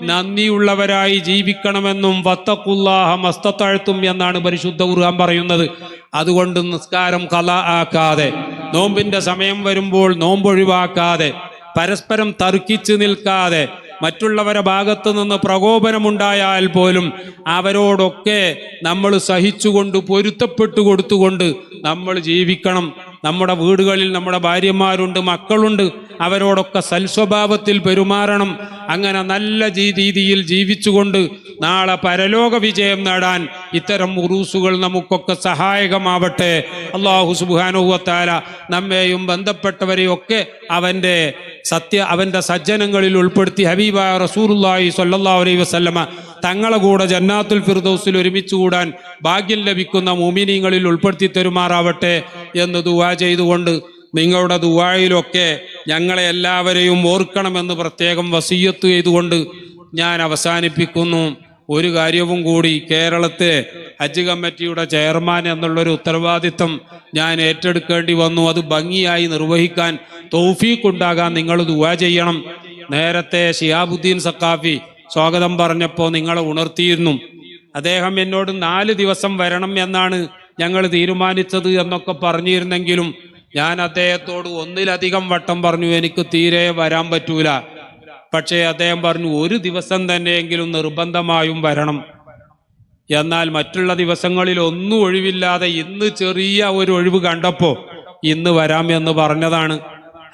നന്ദിയുള്ളവരായി ജീവിക്കണമെന്നും വത്തഖുല്ലാഹ മസ്തതഅ്തും എന്നാണ് പരിശുദ്ധ ഖുർആൻ പറയുന്നത്. അതുകൊണ്ട് നിസ്കാരം ഖളാ ആക്കാതെ, നോമ്പിന്റെ സമയം വരുമ്പോൾ നോമ്പൊഴിവാക്കാതെ, പരസ്പരം തർക്കിച്ച് നിൽക്കാതെ, മറ്റുള്ളവരുടെ ഭാഗത്തു നിന്ന് പ്രകോപനമുണ്ടായാൽ പോലും അവരോടൊക്കെ നമ്മൾ സഹിച്ചുകൊണ്ട് പൊരുത്തപ്പെട്ടു കൊടുത്തുകൊണ്ട് നമ്മൾ ജീവിക്കണം. നമ്മുടെ വീടുകളിൽ നമ്മുടെ ഭാര്യമാരുണ്ട്, മക്കളുണ്ട്, അവരോടൊക്കെ സൽസ്വഭാവത്തിൽ പെരുമാറണം. അങ്ങനെ നല്ല രീതിയിൽ ജീവിച്ചുകൊണ്ട് നാളെ പരലോക വിജയം നേടാൻ ഇത്തരം ഉറൂസുകൾ നമുക്കൊക്കെ സഹായകമാവട്ടെ. അല്ലാഹു സുബ്ഹാനഹു വ തആല നമ്മെയും ബന്ധപ്പെട്ടവരെയൊക്കെ അവന്റെ സജ്ജനങ്ങളിൽ ഉൾപ്പെടുത്തി ഹബീബായ റസൂലുള്ളാഹി സ്വല്ലല്ലാഹു അലൈഹി വസല്ലമ തങ്ങളെ കൂടെ ജന്നാത്തുൽ ഫിർദൗസിൽ ഒരുമിച്ച് കൂടാൻ ഭാഗ്യം ലഭിക്കുന്ന മുഅ്മിനീങ്ങളിൽ ഉൾപ്പെടുത്തി തരുമാറാവട്ടെ എന്ന് ദുആ ചെയ്തുകൊണ്ട് നിങ്ങളുടെ ദുആയിലൊക്കെ ഞങ്ങളെ എല്ലാവരെയും ഓർക്കണമെന്ന് പ്രത്യേകം വസിയ്യത്ത് ചെയ്തുകൊണ്ട് ഞാൻ അവസാനിപ്പിക്കുന്നു. ഒരു കാര്യവും കൂടി, കേരളത്തെ ഹജ്ജ് കമ്മിറ്റിയുടെ ചെയർമാൻ എന്നുള്ളൊരു ഉത്തരവാദിത്വം ഞാൻ ഏറ്റെടുക്കേണ്ടി വന്നു. അത് ഭംഗിയായി നിർവഹിക്കാൻ തൗഫീഖ് ഉണ്ടാകാൻ നിങ്ങൾ ദുആ ചെയ്യണം. നേരത്തെ ശിഹാബുദ്ദീൻ സഖാഫി സ്വാഗതം പറഞ്ഞപ്പോൾ നിങ്ങളെ ഉണർത്തിയിരുന്നു. അദ്ദേഹം എന്നോട് 4 ദിവസം വരണം എന്നാണ് ഞങ്ങൾ തീരുമാനിച്ചത് എന്നൊക്കെ പറഞ്ഞിരുന്നെങ്കിലും ഞാൻ അദ്ദേഹത്തോട് 1-ലധികം വട്ടം പറഞ്ഞു എനിക്ക് തീരെ വരാൻ പറ്റൂല. പക്ഷേ അദ്ദേഹം പറഞ്ഞു 1 ദിവസം തന്നെയെങ്കിലും നിർബന്ധമായും വരണം. എന്നാൽ മറ്റുള്ള ദിവസങ്ങളിൽ ഒന്നും ഒഴിവില്ലാതെ ഇന്ന് ചെറിയ ഒരു ഒഴിവ് കണ്ടപ്പോൾ ഇന്ന് വരാം എന്ന് പറഞ്ഞതാണ്.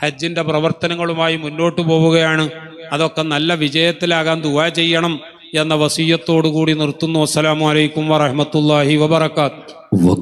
ഹജ്ജിന്റെ പ്രവർത്തനങ്ങളുമായി മുന്നോട്ട് പോവുകയാണ്. അതൊക്കെ നല്ല വിജയത്തിലാകാൻ ദുആ ചെയ്യണം എന്ന വസിയ്യത്തോടു കൂടി നിർത്തുന്നു. അസ്സലാമു അലൈക്കും വറഹ്മത്തുള്ളാഹി വബറകാതുഹു.